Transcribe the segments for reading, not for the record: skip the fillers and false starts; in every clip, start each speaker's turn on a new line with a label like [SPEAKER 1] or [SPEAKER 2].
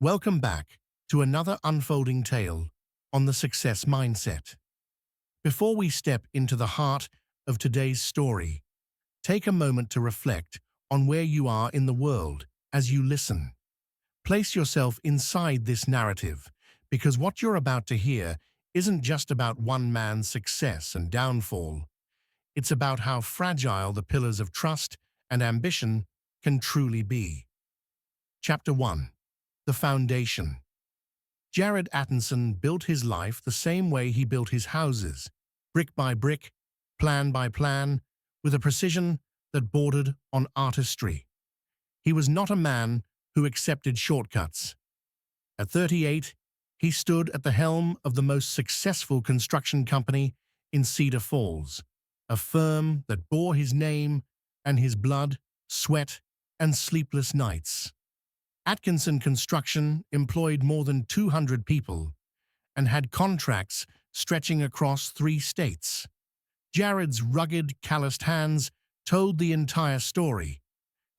[SPEAKER 1] Welcome back to another unfolding tale on the success mindset. Before we step into the heart of today's story, take a moment to reflect on where you are in the world as you listen. Place yourself inside this narrative, because what you're about to hear isn't just about one man's success and downfall. It's about how fragile the pillars of trust and ambition can truly be. Chapter 1. The Foundation. Jared Attinson built his life the same way he built his houses, brick by brick, plan by plan, with a precision that bordered on artistry. He was not a man who accepted shortcuts. At 38, he stood at the helm of the most successful construction company in Cedar Falls, a firm that bore his name and his blood, sweat, and sleepless nights. Atkinson Construction employed more than 200 people and had contracts stretching across 3 states. Jared's rugged, calloused hands told the entire story.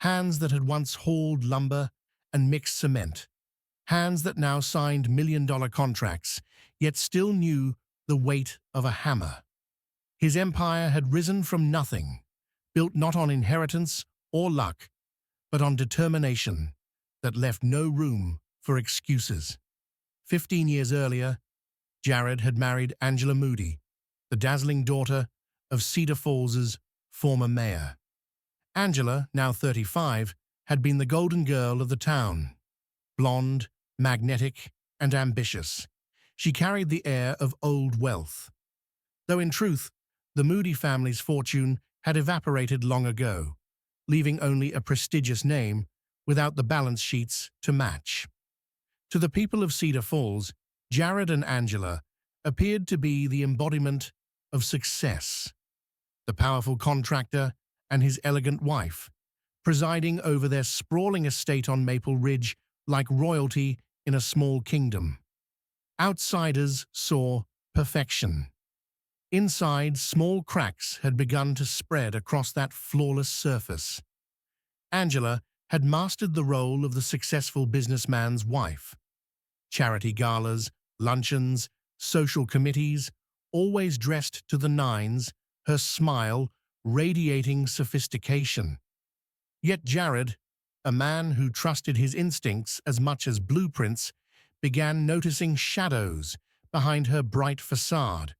[SPEAKER 1] Hands that had once hauled lumber and mixed cement. Hands that now signed million-dollar contracts, yet still knew the weight of a hammer. His empire had risen from nothing, built not on inheritance or luck, but on determination that left no room for excuses. 15 years earlier, Jared had married Angela Moody, the dazzling daughter of Cedar Falls's former mayor. Angela, now 35, had been the golden girl of the town. Blonde, magnetic, and ambitious, she carried the air of old wealth. Though in truth, the Moody family's fortune had evaporated long ago, leaving only a prestigious name without the balance sheets to match. To the people of Cedar Falls, Jared and Angela appeared to be the embodiment of success. The powerful contractor and his elegant wife, presiding over their sprawling estate on Maple Ridge like royalty in a small kingdom. Outsiders saw perfection. Inside, small cracks had begun to spread across that flawless surface. Angela had mastered the role of the successful businessman's wife. Charity galas, luncheons, social committees, always dressed to the nines, her smile radiating sophistication. Yet Jared, a man who trusted his instincts as much as blueprints, began noticing shadows behind her bright facade.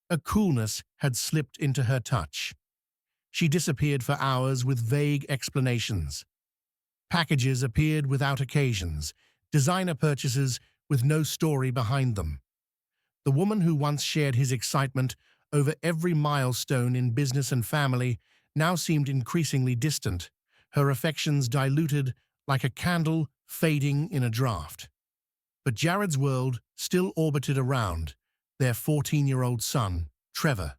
[SPEAKER 1] A coolness had slipped into her touch. She disappeared for hours with vague explanations. Packages appeared without occasions, designer purchases with no story behind them. The woman who once shared his excitement over every milestone in business and family now seemed increasingly distant, her affections diluted like a candle fading in a draught. But Jared's world still orbited around their 14-year-old son, Trevor.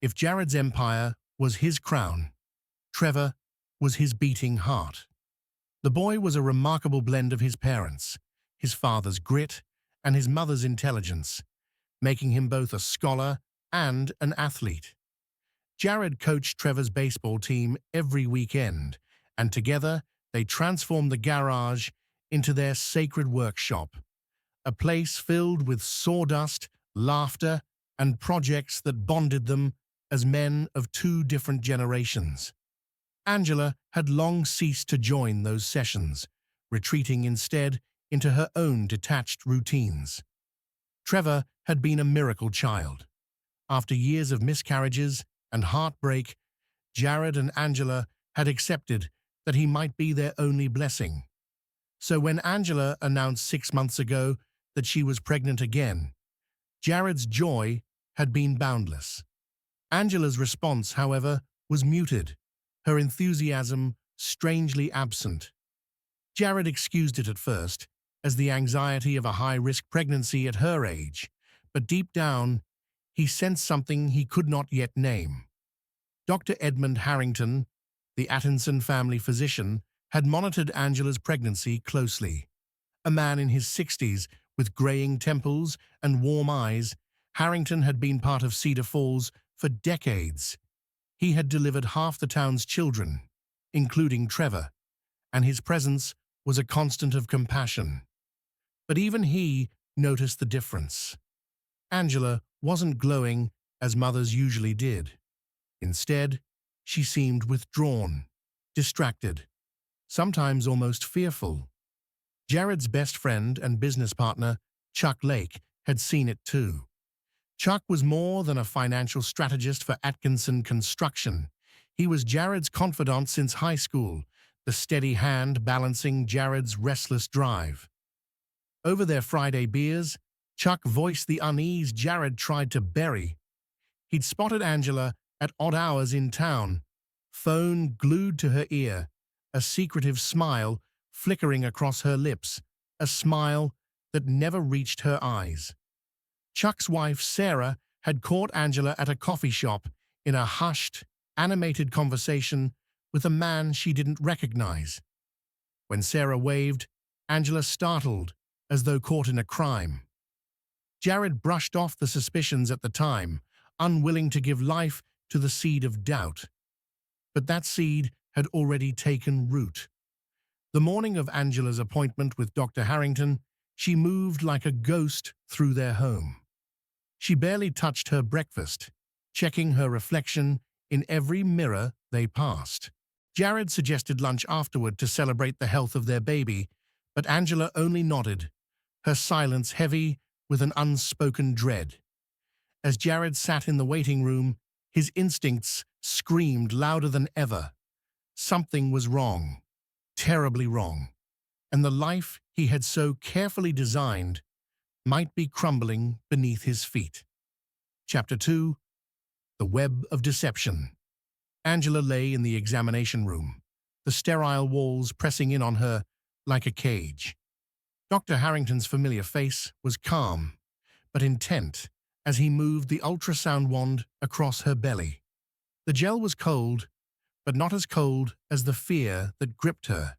[SPEAKER 1] If Jared's empire was his crown, Trevor was his beating heart. The boy was a remarkable blend of his parents, his father's grit and his mother's intelligence, making him both a scholar and an athlete. Jared coached Trevor's baseball team every weekend, and together they transformed the garage into their sacred workshop, a place filled with sawdust, laughter, and projects that bonded them as men of 2 different generations. Angela had long ceased to join those sessions, retreating instead into her own detached routines. Trevor had been a miracle child. After years of miscarriages and heartbreak, Jared and Angela had accepted that he might be their only blessing. So when Angela announced 6 months ago that she was pregnant again, Jared's joy had been boundless. Angela's response, however, was muted, her enthusiasm strangely absent. Jared excused it at first, as the anxiety of a high-risk pregnancy at her age, but deep down, he sensed something he could not yet name. Dr. Edmund Harrington, the Attinson family physician, had monitored Angela's pregnancy closely. A man in his 60s with graying temples and warm eyes, Harrington had been part of Cedar Falls for decades. He had delivered half the town's children, including Trevor, and his presence was a constant of compassion. But even he noticed the difference. Angela wasn't glowing as mothers usually did. Instead, she seemed withdrawn, distracted, sometimes almost fearful. Jared's best friend and business partner, Chuck Lake, had seen it too. Chuck was more than a financial strategist for Atkinson Construction. He was Jared's confidant since high school, the steady hand balancing Jared's restless drive. Over their Friday beers, Chuck voiced the unease Jared tried to bury. He'd spotted Angela at odd hours in town, phone glued to her ear, a secretive smile flickering across her lips, a smile that never reached her eyes. Chuck's wife, Sarah, had caught Angela at a coffee shop in a hushed, animated conversation with a man she didn't recognize. When Sarah waved, Angela startled, as though caught in a crime. Jared brushed off the suspicions at the time, unwilling to give life to the seed of doubt. But that seed had already taken root. The morning of Angela's appointment with Dr. Harrington, she moved like a ghost through their home. She barely touched her breakfast, checking her reflection in every mirror they passed. Jared suggested lunch afterward to celebrate the health of their baby, but Angela only nodded, her silence heavy with an unspoken dread. As Jared sat in the waiting room, his instincts screamed louder than ever. Something was wrong, terribly wrong, and the life he had so carefully designed might be crumbling beneath his feet. Chapter 2: The Web of Deception. Angela lay in the examination room, the sterile walls pressing in on her like a cage. Dr. Harrington's familiar face was calm, but intent as he moved the ultrasound wand across her belly. The gel was cold, but not as cold as the fear that gripped her.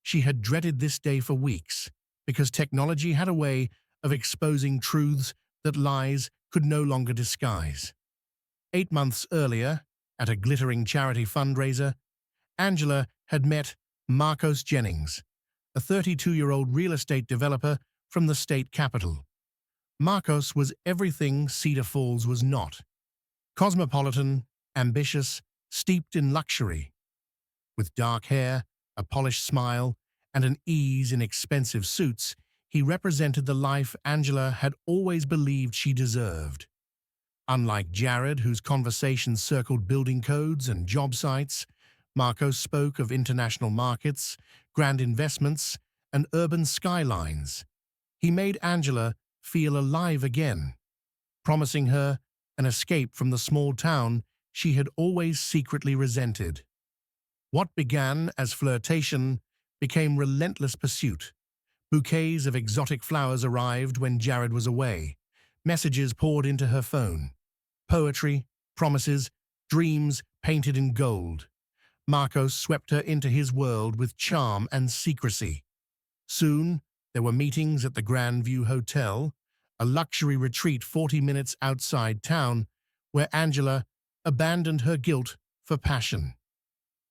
[SPEAKER 1] She had dreaded this day for weeks, because technology had a way of exposing truths that lies could no longer disguise. 8 months earlier, at a glittering charity fundraiser, Angela had met Marcos Jennings, a 32-year-old real estate developer from the state capital. Marcos was everything Cedar Falls was not: cosmopolitan, ambitious, steeped in luxury. With dark hair, a polished smile, and an ease in expensive suits, he represented the life Angela had always believed she deserved. Unlike Jared, whose conversations circled building codes and job sites, Marcos spoke of international markets, grand investments, and urban skylines. He made Angela feel alive again, promising her an escape from the small town she had always secretly resented. What began as flirtation became relentless pursuit. Bouquets of exotic flowers arrived when Jared was away. Messages poured into her phone. Poetry, promises, dreams painted in gold. Marcos swept her into his world with charm and secrecy. Soon, there were meetings at the Grand View Hotel, a luxury retreat 40 minutes outside town, where Angela abandoned her guilt for passion.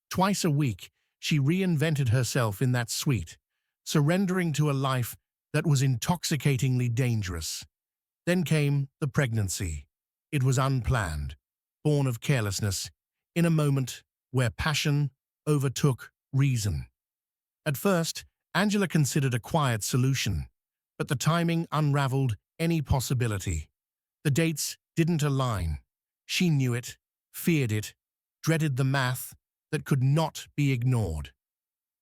[SPEAKER 1] Twice a week, she reinvented herself in that suite, surrendering to a life that was intoxicatingly dangerous. Then came the pregnancy. It was unplanned, born of carelessness, in a moment where passion overtook reason. At first, Angela considered a quiet solution, but the timing unraveled any possibility. The dates didn't align. She knew it, feared it, dreaded the math that could not be ignored.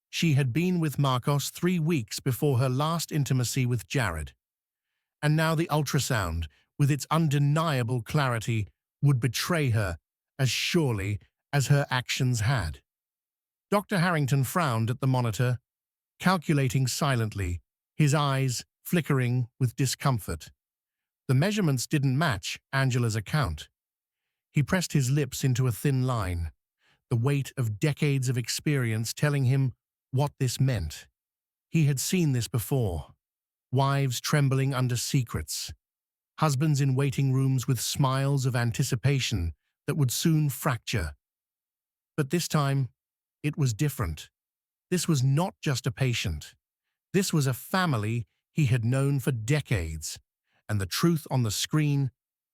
[SPEAKER 1] She had been with Marcos 3 weeks before her last intimacy with Jared. And now the ultrasound, with its undeniable clarity, would betray her as surely as her actions had. Dr. Harrington frowned at the monitor, calculating silently, his eyes flickering with discomfort. The measurements didn't match Angela's account. He pressed his lips into a thin line, the weight of decades of experience telling him what this meant. He had seen this before: wives trembling under secrets, husbands in waiting rooms with smiles of anticipation that would soon fracture. But this time, it was different. This was not just a patient. This was a family he had known for decades, and the truth on the screen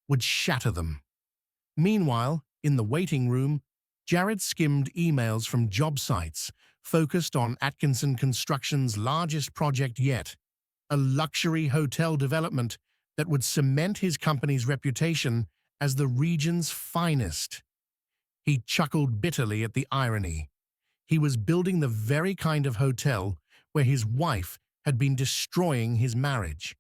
[SPEAKER 1] would shatter them. Meanwhile, in the waiting room, Jared skimmed emails from job sites focused on Atkinson Construction's largest project yet, a luxury hotel development that would cement his company's reputation as the region's finest. He chuckled bitterly at the irony. He was building the very kind of hotel where his wife had been destroying his marriage.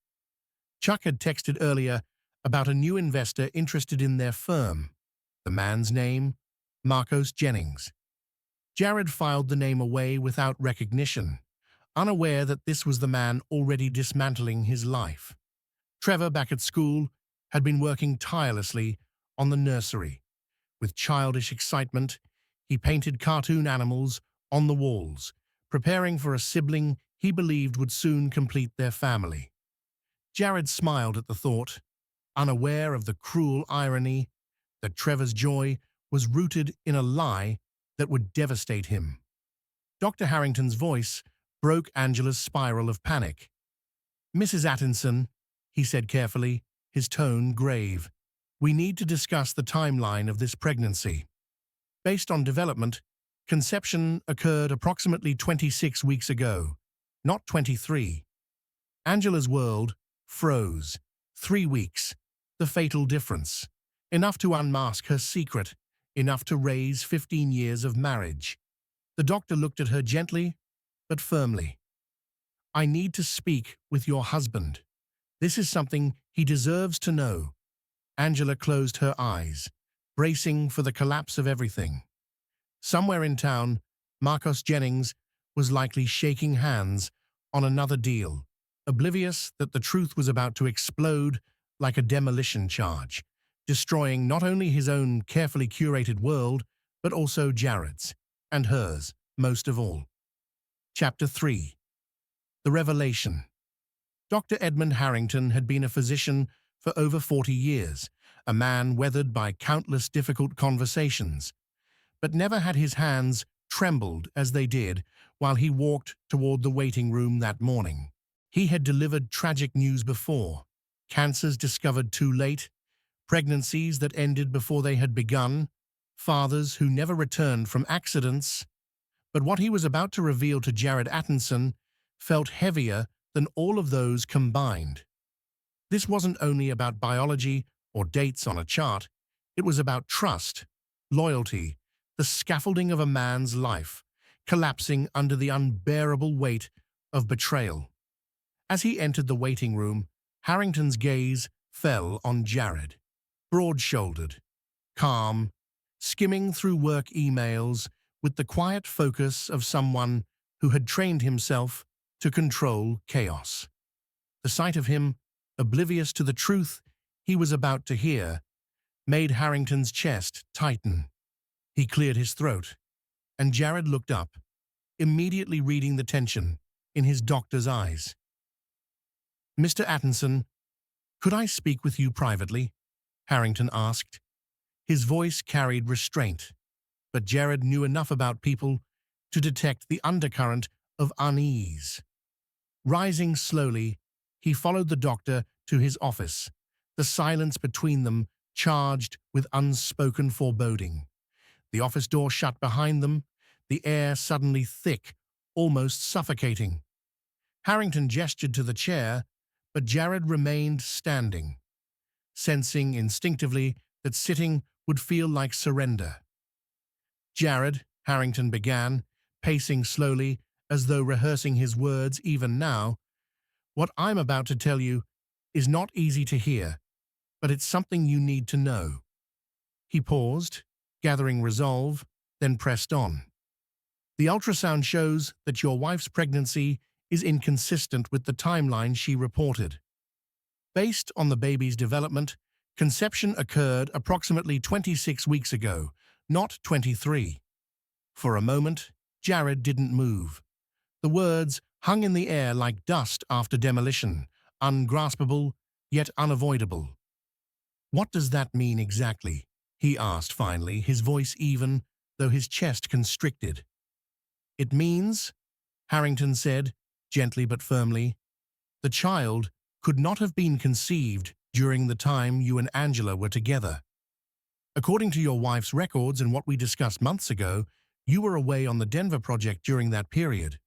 [SPEAKER 1] Chuck had texted earlier about a new investor interested in their firm. The man's name? Marcos Jennings. Jared filed the name away without recognition, unaware that this was the man already dismantling his life. Trevor, back at school, had been working tirelessly on the nursery. With childish excitement, he painted cartoon animals on the walls, preparing for a sibling he believed would soon complete their family. Jared smiled at the thought, unaware of the cruel irony that Trevor's joy was rooted in a lie that would devastate him. Dr. Harrington's voice broke Angela's spiral of panic. "Mrs. Atkinson," he said carefully, his tone grave, "we need to discuss the timeline of this pregnancy. Based on development, conception occurred approximately 26 weeks ago, not 23. Angela's world froze. 3 weeks. The fatal difference. Enough to unmask her secret, enough to raise 15 years of marriage. The doctor looked at her gently, but firmly. "I need to speak with your husband. This is something he deserves to know." Angela closed her eyes, bracing for the collapse of everything. Somewhere in town, Marcos Jennings was likely shaking hands on another deal, oblivious that the truth was about to explode like a demolition charge, destroying not only his own carefully curated world, but also Jared's, and hers, most of all. Chapter 3. The Revelation. Dr. Edmund Harrington had been a physician for over 40 years, a man weathered by countless difficult conversations, but never had his hands trembled as they did while he walked toward the waiting room that morning. He had delivered tragic news before: cancers discovered too late, pregnancies that ended before they had begun, fathers who never returned from accidents. But what he was about to reveal to Jared Atkinson felt heavier than all of those combined. This wasn't only about biology or dates on a chart. It was about trust, loyalty, the scaffolding of a man's life, collapsing under the unbearable weight of betrayal. As he entered the waiting room, Harrington's gaze fell on Jared, broad-shouldered, calm, skimming through work emails with the quiet focus of someone who had trained himself to control chaos. The sight of him, oblivious to the truth he was about to hear, made Harrington's chest tighten. He cleared his throat, and Jared looked up, immediately reading the tension in his doctor's eyes. "Mr. Atkinson, could I speak with you privately?" Harrington asked. His voice carried restraint, but Jared knew enough about people to detect the undercurrent of unease. Rising slowly, he followed the doctor to his office, the silence between them charged with unspoken foreboding. The office door shut behind them, the air suddenly thick, almost suffocating. Harrington gestured to the chair, but Jared remained standing, sensing instinctively that sitting would feel like surrender. "Jared," Harrington began, pacing slowly as though rehearsing his words even now, "what I'm about to tell you is not easy to hear, but it's something you need to know." He paused, gathering resolve, then pressed on. "The ultrasound shows that your wife's pregnancy is inconsistent with the timeline she reported. Based on the baby's development, conception occurred approximately 26 weeks ago, not 23. For a moment, Jared didn't move. The words hung in the air like dust after demolition, ungraspable yet unavoidable. "What does that mean exactly?" he asked finally, his voice even, though his chest constricted. "It means," Harrington said, gently but firmly, The child could not have been conceived during the time you and Angela were together. According to your wife's records and what we discussed months ago, you were away on the Denver project during that period.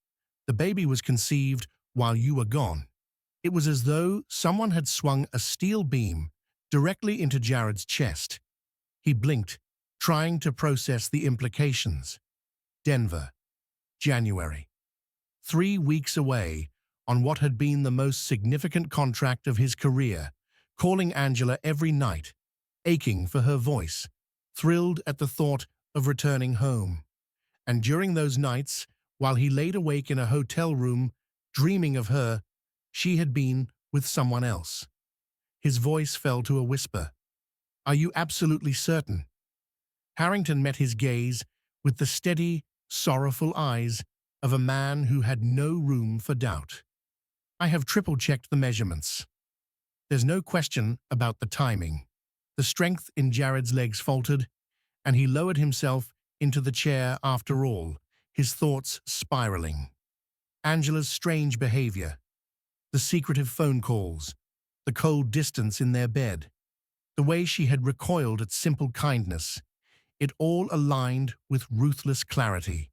[SPEAKER 1] The baby was conceived while you were gone. It was as though someone had swung a steel beam directly into Jared's chest. He blinked, trying to process the implications. Denver, January. 3 weeks away on what had been the most significant contract of his career, calling Angela every night, aching for her voice, thrilled at the thought of returning home. And during those nights, while he laid awake in a hotel room, dreaming of her, she had been with someone else. His voice fell to a whisper. "Are you absolutely certain?" Harrington met his gaze with the steady, sorrowful eyes of a man who had no room for doubt. "I have triple-checked the measurements. There's no question about the timing." The strength in Jared's legs faltered, and he lowered himself into the chair after all, his thoughts spiraling. Angela's strange behavior, the secretive phone calls, the cold distance in their bed, the way she had recoiled at simple kindness, it all aligned with ruthless clarity.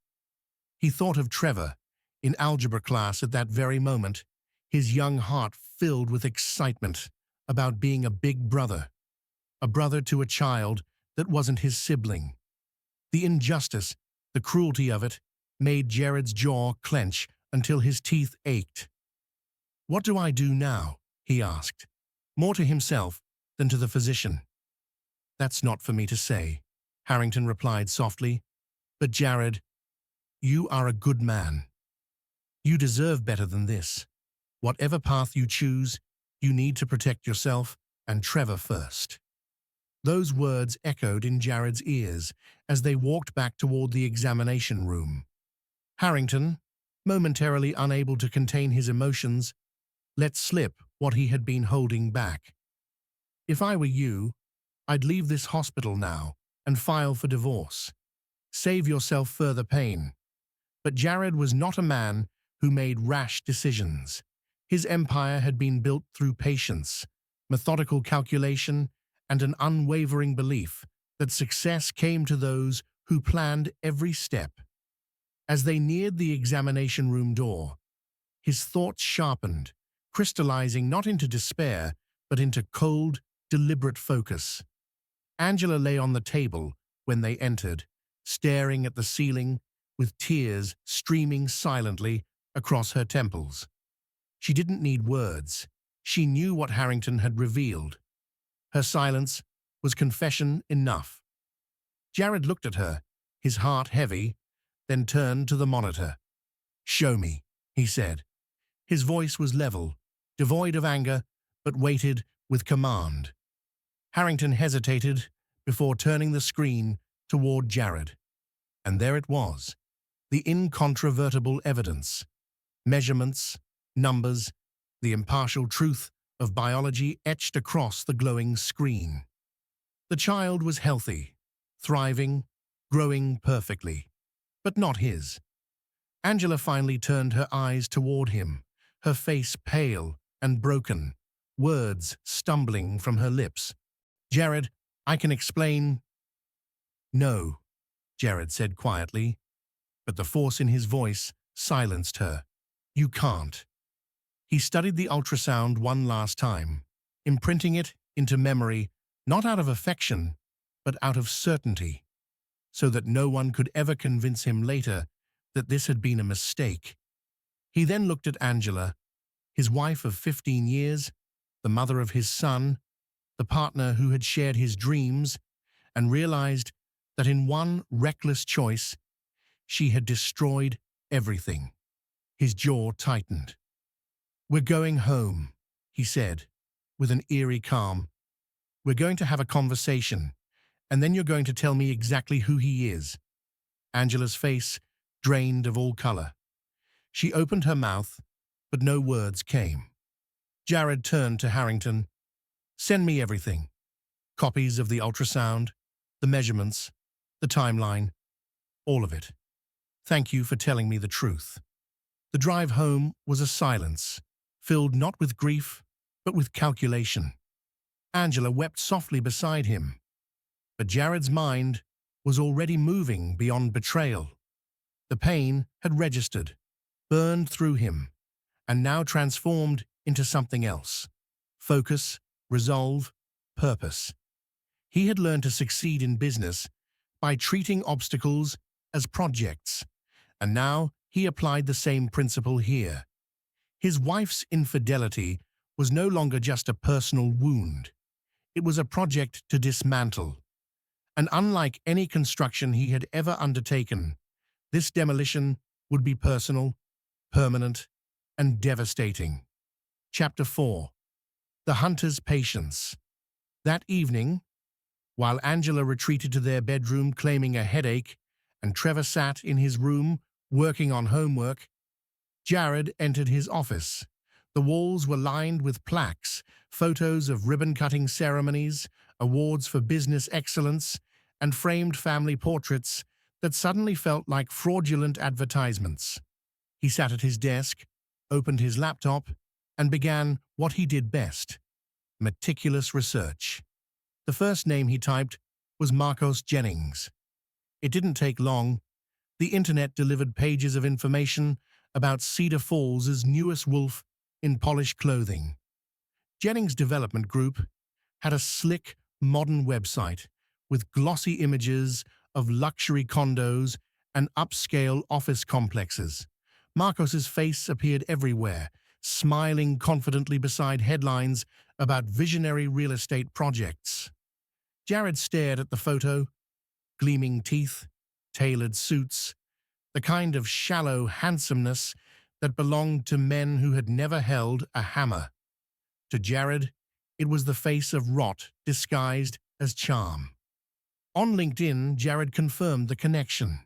[SPEAKER 1] He thought of Trevor in algebra class at that very moment, his young heart filled with excitement about being a big brother, a brother to a child that wasn't his sibling. The injustice, the cruelty of it, made Jared's jaw clench until his teeth ached. "What do I do now?" he asked, more to himself than to the physician. "That's not for me to say," Harrington replied softly. "But Jared, you are a good man. You deserve better than this. Whatever path you choose, you need to protect yourself and Trevor first." Those words echoed in Jared's ears as they walked back toward the examination room. Harrington, momentarily unable to contain his emotions, let slip what he had been holding back. "If I were you, I'd leave this hospital now and file for divorce. Save yourself further pain." But Jared was not a man who made rash decisions. His empire had been built through patience, methodical calculation, and an unwavering belief that success came to those who planned every step. As they neared the examination room door, his thoughts sharpened, crystallizing not into despair, but into cold, deliberate focus. Angela lay on the table when they entered, staring at the ceiling with tears streaming silently across her temples. She didn't need words. She knew what Harrington had revealed. Her silence was confession enough. Jared looked at her, his heart heavy, then turned to the monitor. "Show me," he said. His voice was level, devoid of anger, but weighted with command. Harrington hesitated before turning the screen toward Jared. And there it was, the incontrovertible evidence. Measurements, numbers, the impartial truth of biology etched across the glowing screen. The child was healthy, thriving, growing perfectly, but not his. Angela finally turned her eyes toward him, her face pale and broken, words stumbling from her lips. "Jared, I can explain." "No," Jared said quietly, but the force in his voice silenced her. "You can't." He studied the ultrasound one last time, imprinting it into memory not out of affection, but out of certainty, so that no one could ever convince him later that this had been a mistake. He then looked at Angela, his wife of 15 years, the mother of his son, the partner who had shared his dreams, and realized that in one reckless choice, she had destroyed everything. His jaw tightened. "We're going home," he said, with an eerie calm. "We're going to have a conversation, and then you're going to tell me exactly who he is." Angela's face drained of all color. She opened her mouth, but no words came. Jared turned to Harrington. "Send me everything. Copies of the ultrasound, the measurements, the timeline, all of it. Thank you for telling me the truth." The drive home was a silence, filled not with grief, but with calculation. Angela wept softly beside him, but Jared's mind was already moving beyond betrayal. The pain had registered, burned through him, and now transformed into something else. Focus, resolve, purpose. He had learned to succeed in business by treating obstacles as projects, and now he applied the same principle here. His wife's infidelity was no longer just a personal wound. It was a project to dismantle. And unlike any construction he had ever undertaken, this demolition would be personal, permanent, and devastating. Chapter 4. The Hunter's Patience. That evening, while Angela retreated to their bedroom claiming a headache and Trevor sat in his room working on homework, Jared entered his office. The walls were lined with plaques, photos of ribbon-cutting ceremonies, awards for business excellence, and framed family portraits that suddenly felt like fraudulent advertisements. He sat at his desk, opened his laptop, and began what he did best: meticulous research. The first name he typed was Marcos Jennings. It didn't take long. The internet delivered pages of information about Cedar Falls' newest wolf in polished clothing. Jennings' development group had a slick, modern website with glossy images of luxury condos and upscale office complexes. Marcos's face appeared everywhere, smiling confidently beside headlines about visionary real estate projects. Jared stared at the photo: gleaming teeth, tailored suits, the kind of shallow handsomeness that belonged to men who had never held a hammer. To Jared, it was the face of rot disguised as charm. On LinkedIn, Jared confirmed the connection.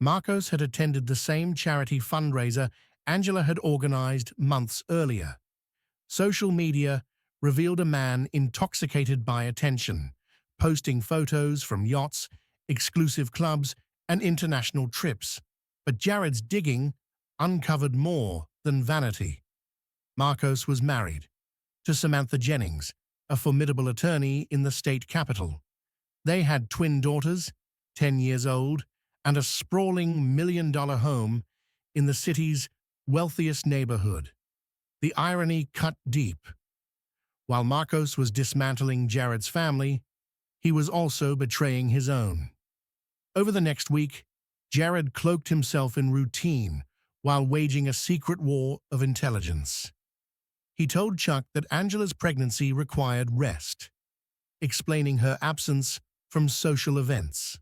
[SPEAKER 1] Marcos had attended the same charity fundraiser Angela had organized months earlier. Social media revealed a man intoxicated by attention, posting photos from yachts, exclusive clubs, and international trips. But Jared's digging uncovered more than vanity. Marcos was married to Samantha Jennings, a formidable attorney in the state capital. They had twin daughters, 10 years old, and a sprawling million-dollar home in the city's wealthiest neighborhood. The irony cut deep. While Marcos was dismantling Jared's family, he was also betraying his own. Over the next week, Jared cloaked himself in routine while waging a secret war of intelligence. He told Chuck that Angela's pregnancy required rest, explaining her absence from social events.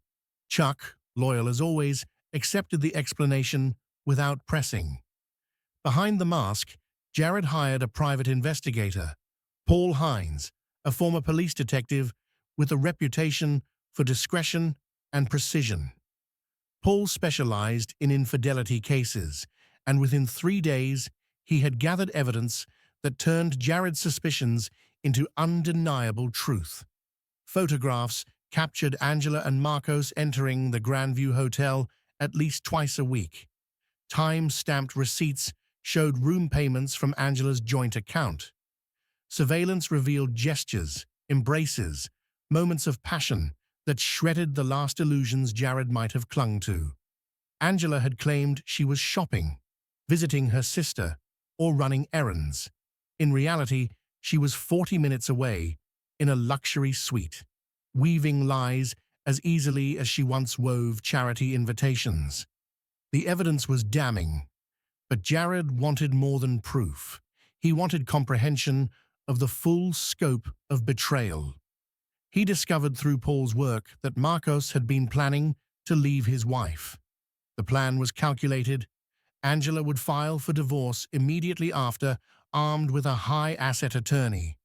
[SPEAKER 1] Chuck, loyal as always, accepted the explanation without pressing. Behind the mask, Jared hired a private investigator, Paul Hines, a former police detective with a reputation for discretion and precision. Paul specialized in infidelity cases, and within 3 days, he had gathered evidence that turned Jared's suspicions into undeniable truth. Photographs captured Angela and Marcos entering the Grandview Hotel at least twice a week. Time-stamped receipts showed room payments from Angela's joint account. Surveillance revealed gestures, embraces, moments of passion that shredded the last illusions Jared might have clung to. Angela had claimed she was shopping, visiting her sister, or running errands. In reality, she was 40 minutes away, in a luxury suite, weaving lies as easily as she once wove charity invitations. The evidence was damning, but Jared wanted more than proof. He wanted comprehension of the full scope of betrayal. He discovered through Paul's work that Marcos had been planning to leave his wife. The plan was calculated. Angela would file for divorce immediately after, armed with a high-asset attorney.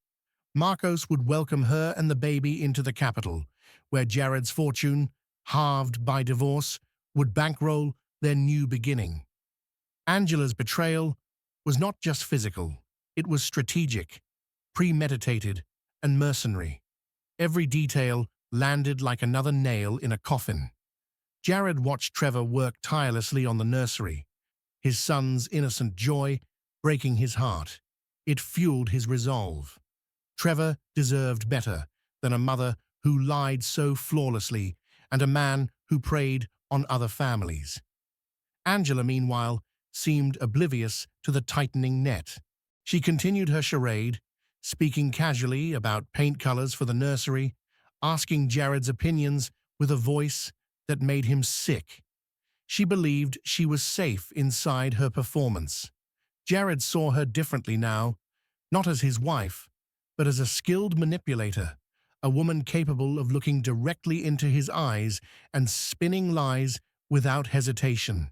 [SPEAKER 1] Marcos would welcome her and the baby into the capital, where Jared's fortune, halved by divorce, would bankroll their new beginning. Angela's betrayal was not just physical. It was strategic, premeditated, and mercenary. Every detail landed like another nail in a coffin. Jared watched Trevor work tirelessly on the nursery, his son's innocent joy breaking his heart. It fueled his resolve. Trevor deserved better than a mother who lied so flawlessly and a man who preyed on other families. Angela, meanwhile, seemed oblivious to the tightening net. She continued her charade, speaking casually about paint colors for the nursery, asking Jared's opinions with a voice that made him sick. She believed she was safe inside her performance. Jared saw her differently now, not as his wife, but as a skilled manipulator, a woman capable of looking directly into his eyes and spinning lies without hesitation.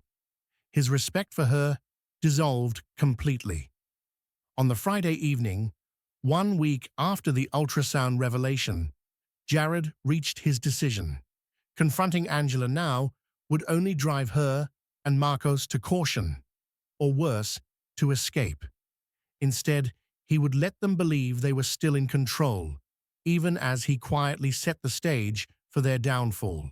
[SPEAKER 1] His respect for her dissolved completely. On the Friday evening, 1 week after the ultrasound revelation, Jared reached his decision. Confronting Angela now would only drive her and Marcos to caution, or worse, to escape. Instead, he would let them believe they were still in control, even as he quietly set the stage for their downfall.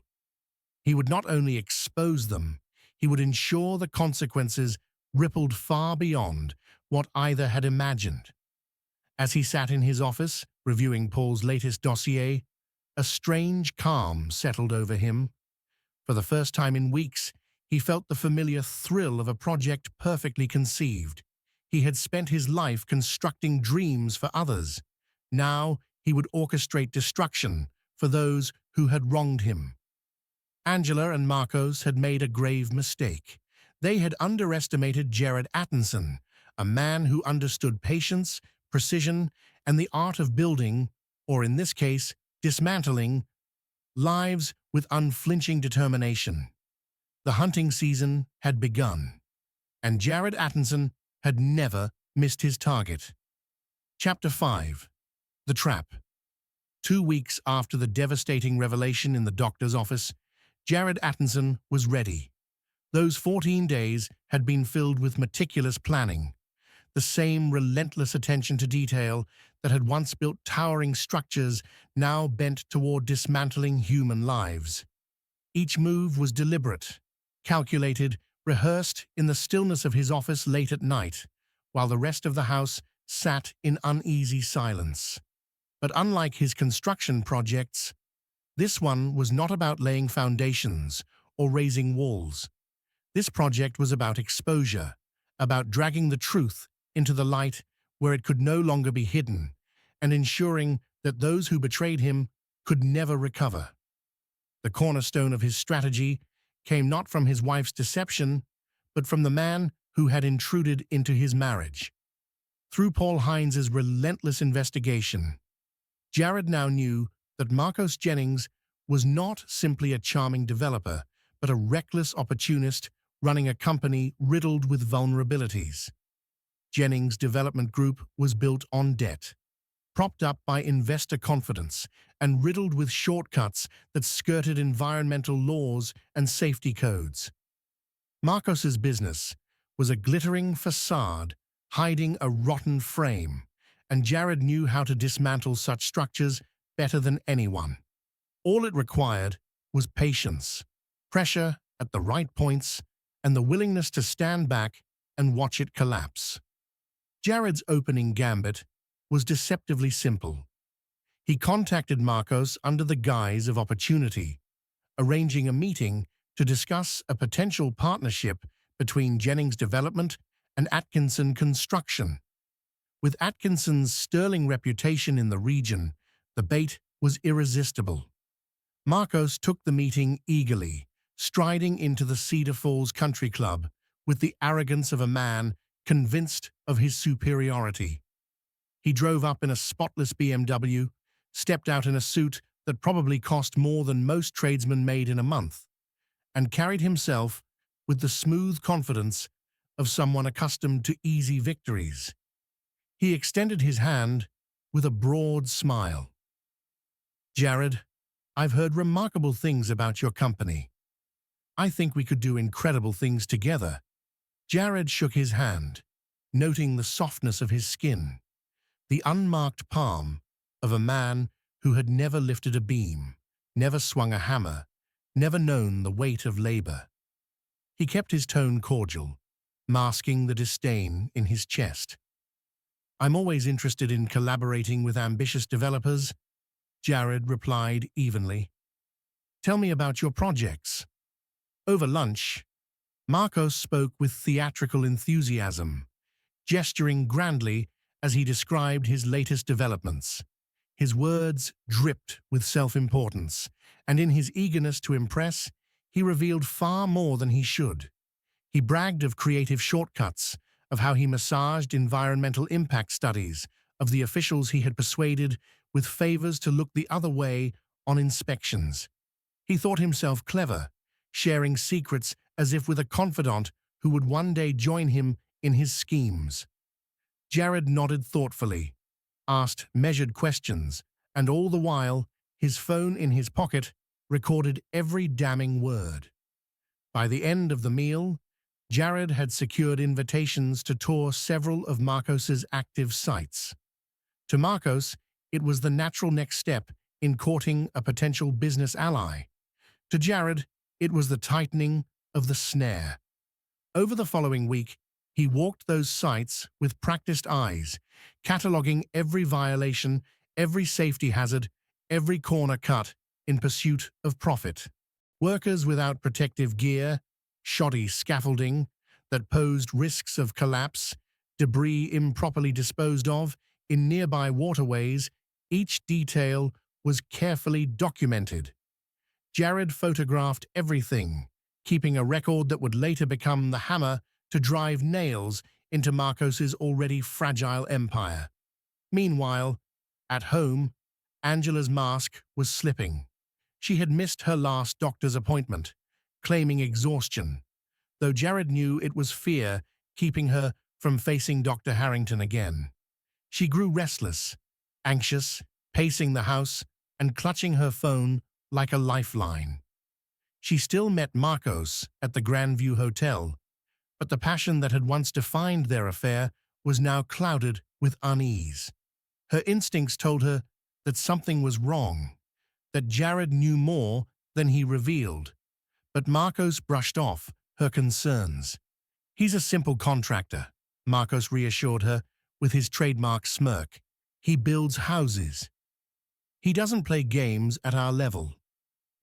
[SPEAKER 1] He would not only expose them, he would ensure the consequences rippled far beyond what either had imagined. As he sat in his office, reviewing Paul's latest dossier, a strange calm settled over him. For the first time in weeks, he felt the familiar thrill of a project perfectly conceived. He had spent his life constructing dreams for others. Now he would orchestrate destruction for those who had wronged him. Angela and Marcos had made a grave mistake. They had underestimated Jared Atkinson, a man who understood patience, precision, and the art of building, or in this case, dismantling, lives with unflinching determination. The hunting season had begun, and Jared Atkinson had never missed his target. Chapter 5. The Trap. 2 weeks after the devastating revelation in the doctor's office, Jared Atkinson was ready. Those 14 days had been filled with meticulous planning, the same relentless attention to detail that had once built towering structures now bent toward dismantling human lives. Each move was deliberate, calculated, rehearsed in the stillness of his office late at night, while the rest of the house sat in uneasy silence. But unlike his construction projects, this one was not about laying foundations or raising walls. This project was about exposure, about dragging the truth into the light where it could no longer be hidden, and ensuring that those who betrayed him could never recover. The cornerstone of his strategy came not from his wife's deception, but from the man who had intruded into his marriage. Through Paul Hines's relentless investigation, Jared now knew that Marcos Jennings was not simply a charming developer, but a reckless opportunist running a company riddled with vulnerabilities. Jennings' development group was built on debt, propped up by investor confidence, and riddled with shortcuts that skirted environmental laws and safety codes. Marcos's business was a glittering facade hiding a rotten frame, and Jared knew how to dismantle such structures better than anyone. All it required was patience, pressure at the right points, and the willingness to stand back and watch it collapse. Jared's opening gambit was deceptively simple. He contacted Marcos under the guise of opportunity, arranging a meeting to discuss a potential partnership between Jennings Development and Atkinson Construction. With Atkinson's sterling reputation in the region, the bait was irresistible. Marcos took the meeting eagerly, striding into the Cedar Falls Country Club with the arrogance of a man convinced of his superiority. He drove up in a spotless BMW, stepped out in a suit that probably cost more than most tradesmen made in a month, and carried himself with the smooth confidence of someone accustomed to easy victories. He extended his hand with a broad smile. "Jared, I've heard remarkable things about your company. I think we could do incredible things together." Jared shook his hand, noting the softness of his skin, the unmarked palm of a man who had never lifted a beam, never swung a hammer, never known the weight of labor. He kept his tone cordial, masking the disdain in his chest. I'm always interested in collaborating with ambitious developers, Jared replied evenly. Tell me about your projects. Over lunch, Marcos spoke with theatrical enthusiasm, gesturing grandly as he described his latest developments. His words dripped with self-importance, and in his eagerness to impress, he revealed far more than he should. He bragged of creative shortcuts, of how he massaged environmental impact studies, of the officials he had persuaded with favors to look the other way on inspections. He thought himself clever, sharing secrets as if with a confidant who would one day join him in his schemes. Jared nodded thoughtfully, asked measured questions, and all the while, his phone in his pocket recorded every damning word. By the end of the meal, Jared had secured invitations to tour several of Marcos's active sites. To Marcos, it was the natural next step in courting a potential business ally. To Jared, it was the tightening of the snare. Over the following week, he walked those sites with practiced eyes, cataloging every violation, every safety hazard, every corner cut in pursuit of profit. Workers without protective gear, shoddy scaffolding that posed risks of collapse, debris improperly disposed of in nearby waterways, each detail was carefully documented. Jared photographed everything, keeping a record that would later become the hammer to drive nails into Marcos's already fragile empire. Meanwhile, at home, Angela's mask was slipping. She had missed her last doctor's appointment, claiming exhaustion, though Jared knew it was fear keeping her from facing Dr. Harrington again. She grew restless, anxious, pacing the house and clutching her phone like a lifeline. She still met Marcos at the Grandview Hotel, but the passion that had once defined their affair was now clouded with unease. Her instincts told her that something was wrong, that Jared knew more than he revealed, but Marcos brushed off her concerns. He's a simple contractor, Marcos reassured her with his trademark smirk. He builds houses. He doesn't play games at our level.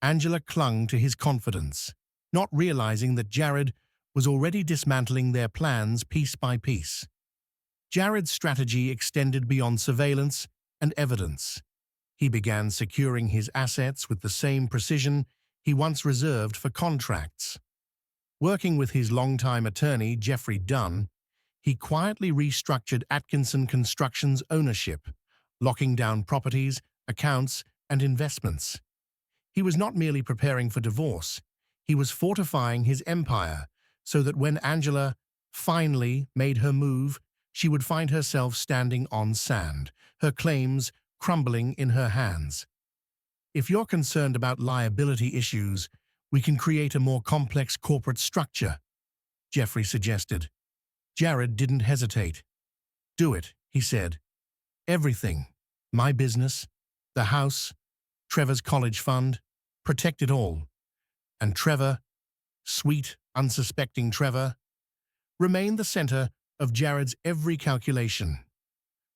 [SPEAKER 1] Angela clung to his confidence, not realizing that Jared was already dismantling their plans piece by piece. Jared's strategy extended beyond surveillance and evidence. He began securing his assets with the same precision he once reserved for contracts. Working with his longtime attorney, Jeffrey Dunn, he quietly restructured Atkinson Construction's ownership, locking down properties, accounts, and investments. He was not merely preparing for divorce, he was fortifying his empire so that when Angela finally made her move, she would find herself standing on sand, her claims crumbling in her hands. If you're concerned about liability issues, we can create a more complex corporate structure, Jeffrey suggested. Jared didn't hesitate. Do it, he said. Everything. My business, the house, Trevor's college fund, protect it all. And Trevor, sweet, unsuspecting Trevor, remained the center of Jared's every calculation.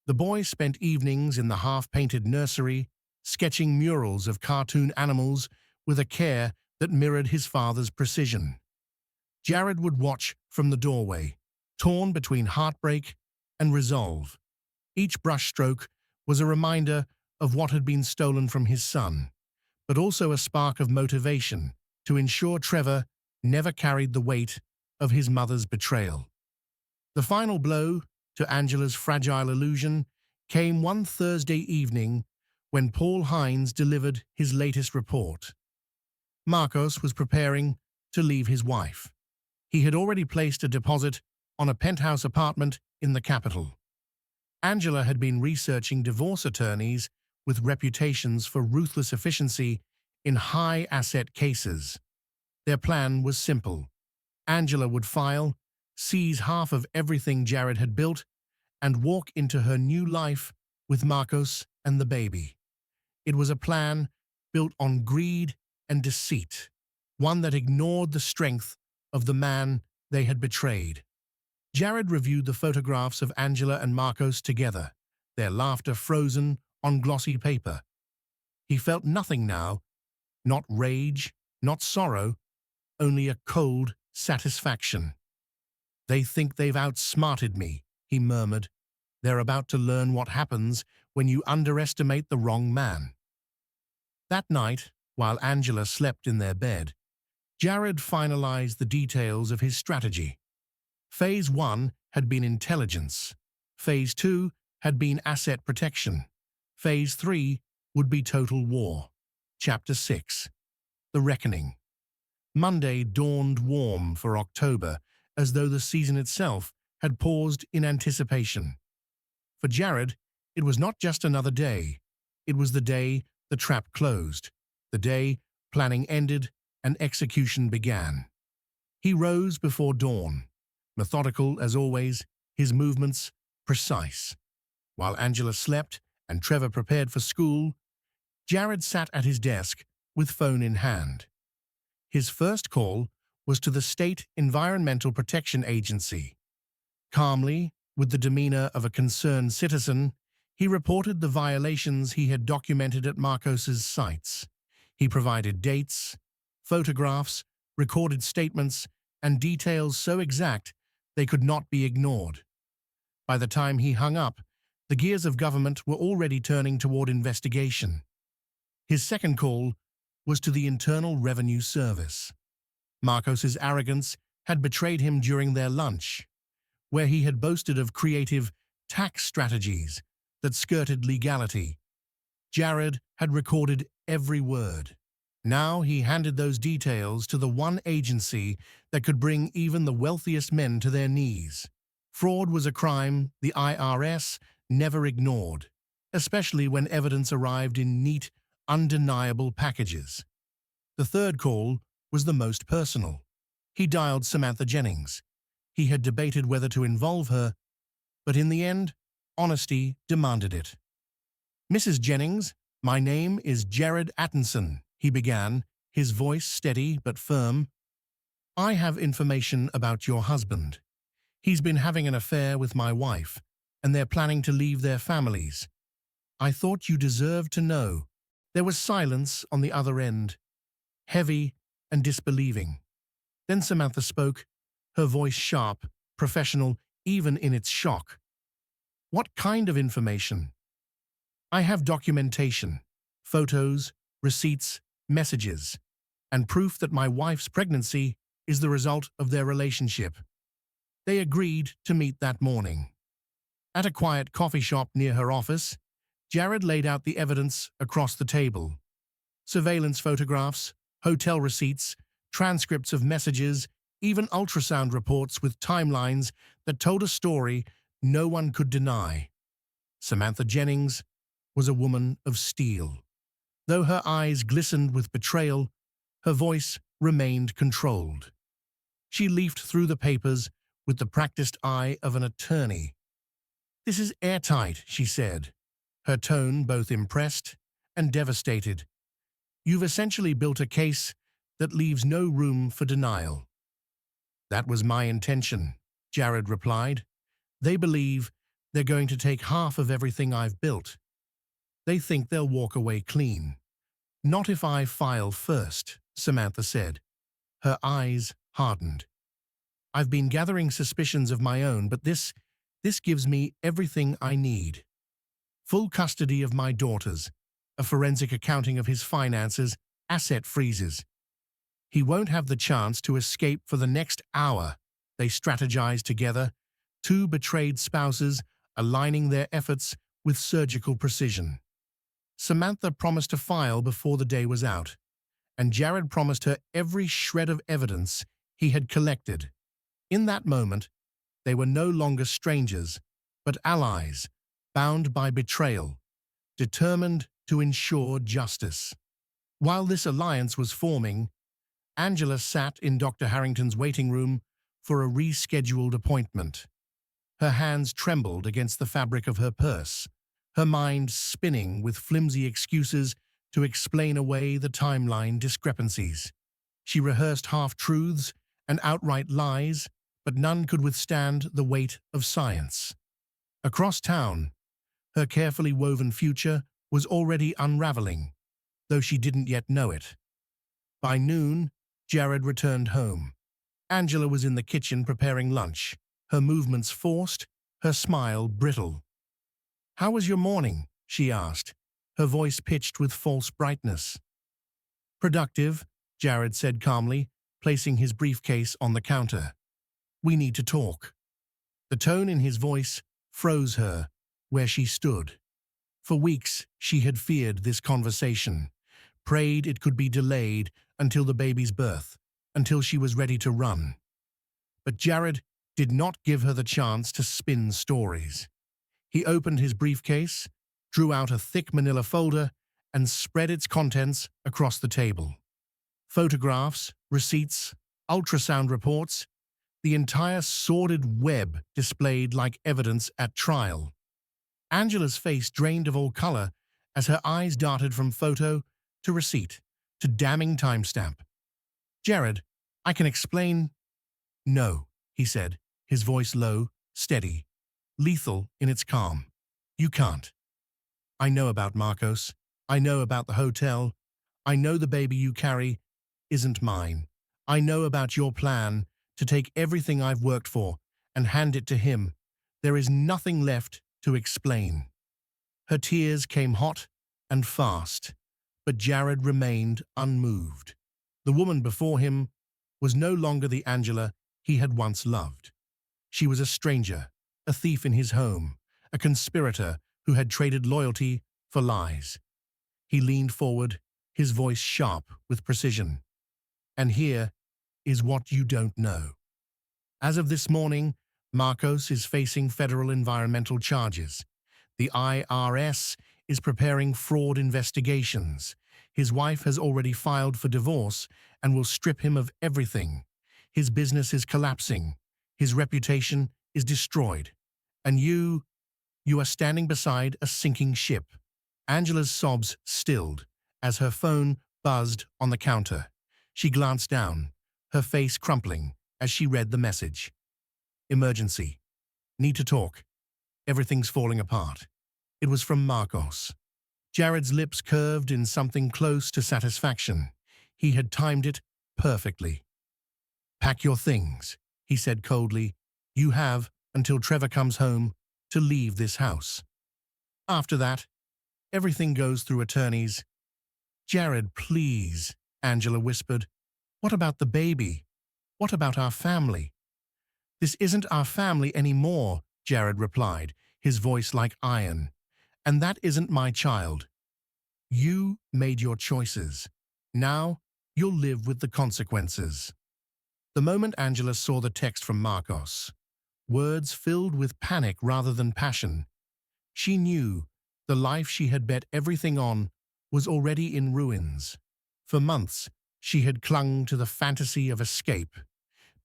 [SPEAKER 1] The boy spent evenings in the half-painted nursery, sketching murals of cartoon animals with a care that mirrored his father's precision. Jared would watch from the doorway, torn between heartbreak and resolve. Each brushstroke was a reminder of what had been stolen from his son, but also a spark of motivation to ensure Trevor never carried the weight of his mother's betrayal. The final blow to Angela's fragile illusion came one Thursday evening when Paul Hines delivered his latest report. Marcos was preparing to leave his wife. He had already placed a deposit on a penthouse apartment in the capital. Angela had been researching divorce attorneys with reputations for ruthless efficiency in high-asset cases. Their plan was simple. Angela would file, seize half of everything Jared had built, and walk into her new life with Marcos and the baby. It was a plan built on greed and deceit, one that ignored the strength of the man they had betrayed. Jared reviewed the photographs of Angela and Marcos together, their laughter frozen on glossy paper. He felt nothing now, not rage, not sorrow, only a cold satisfaction. "They think they've outsmarted me," he murmured. "They're about to learn what happens when you underestimate the wrong man." That night, while Angela slept in their bed, Jared finalized the details of his strategy. Phase 1 had been intelligence. Phase 2 had been asset protection. Phase 3 would be total war. Chapter 6. The Reckoning. Monday dawned warm for October, as though the season itself had paused in anticipation. For Jared, it was not just another day. It was the day the trap closed, the day planning ended and execution began. He rose before dawn, methodical as always, his movements precise. While Angela slept and Trevor prepared for school, Jared sat at his desk with phone in hand. His first call was to the State Environmental Protection Agency. Calmly, with the demeanor of a concerned citizen, he reported the violations he had documented at Marcos's sites. He provided dates, photographs, recorded statements, and details so exact they could not be ignored. By the time he hung up, the gears of government were already turning toward investigation. His second call was to the Internal Revenue Service. Marcos's arrogance had betrayed him during their lunch, where he had boasted of creative tax strategies that skirted legality. Jared had recorded every word. Now he handed those details to the one agency that could bring even the wealthiest men to their knees. Fraud was a crime the IRS never ignored, especially when evidence arrived in neat, undeniable packages. The third call was the most personal. He dialed Samantha Jennings. He had debated whether to involve her, but in the end, honesty demanded it. "Mrs. Jennings, my name is Jared Atkinson," he began, his voice steady but firm. "I have information about your husband. He's been having an affair with my wife, and they're planning to leave their families. I thought you deserved to know." There was silence on the other end, heavy and disbelieving. Then Samantha spoke, her voice sharp, professional, even in its shock. "What kind of information?" "I have documentation, photos, receipts, messages, and proof that my wife's pregnancy is the result of their relationship." They agreed to meet that morning. At a quiet coffee shop near her office, Jared laid out the evidence across the table. Surveillance photographs, hotel receipts, transcripts of messages, even ultrasound reports with timelines that told a story no one could deny. Samantha Jennings was a woman of steel. Though her eyes glistened with betrayal, her voice remained controlled. She leafed through the papers with the practiced eye of an attorney. "This is airtight," she said, her tone both impressed and devastated. "You've essentially built a case that leaves no room for denial." "That was my intention," Jared replied. "They believe they're going to take half of everything I've built. They think they'll walk away clean." "Not if I file first," Samantha said. Her eyes hardened. "I've been gathering suspicions of my own, but this gives me everything I need. Full custody of my daughters, a forensic accounting of his finances, asset freezes. He won't have the chance to escape for the next hour." They strategized together, two betrayed spouses aligning their efforts with surgical precision. Samantha promised to file before the day was out, and Jared promised her every shred of evidence he had collected. In that moment, they were no longer strangers, but allies, bound by betrayal, determined to ensure justice. While this alliance was forming, Angela sat in Dr. Harrington's waiting room for a rescheduled appointment. Her hands trembled against the fabric of her purse, her mind spinning with flimsy excuses to explain away the timeline discrepancies. She rehearsed half-truths and outright lies, but none could withstand the weight of science. Across town, her carefully woven future was already unraveling, though she didn't yet know it. By noon, Jared returned home. Angela was in the kitchen preparing lunch, her movements forced, her smile brittle. "How was your morning?" she asked, her voice pitched with false brightness. "Productive," Jared said calmly, placing his briefcase on the counter. "We need to talk." The tone in his voice froze her where she stood. For weeks, she had feared this conversation, prayed it could be delayed until the baby's birth, until she was ready to run. But Jared did not give her the chance to spin stories. He opened his briefcase, drew out a thick manila folder, and spread its contents across the table. Photographs, receipts, ultrasound reports, the entire sordid web displayed like evidence at trial. Angela's face drained of all color as her eyes darted from photo to receipt to damning timestamp. "Jared, I can explain." "No," he said, his voice low, steady, lethal in its calm. "You can't. I know about Marcos. I know about the hotel. I know the baby you carry isn't mine. I know about your plan to take everything I've worked for and hand it to him. There is nothing left to explain." Her tears came hot and fast, but Jared remained unmoved. The woman before him was no longer the Angela he had once loved. She was a stranger, a thief in his home, a conspirator who had traded loyalty for lies. He leaned forward, his voice sharp with precision. "And here is what you don't know. As of this morning, Marcos is facing federal environmental charges. The IRS is preparing fraud investigations. His wife has already filed for divorce and will strip him of everything. His business is collapsing. His reputation is destroyed. And you are standing beside a sinking ship." Angela's sobs stilled as her phone buzzed on the counter. She glanced down, her face crumpling as she read the message. "Emergency. Need to talk. Everything's falling apart." It was from Marcos. Jared's lips curved in something close to satisfaction. He had timed it perfectly. "Pack your things," he said coldly. "You have until Trevor comes home to leave this house. After that, everything goes through attorneys." "Jared, please," Angela whispered. "What about the baby? What about our family?" "This isn't our family anymore," Jared replied, his voice like iron. "And that isn't my child. You made your choices. Now you'll live with the consequences." The moment Angela saw the text from Marcos, words filled with panic rather than passion, she knew the life she had bet everything on was already in ruins. For months, she had clung to the fantasy of escape,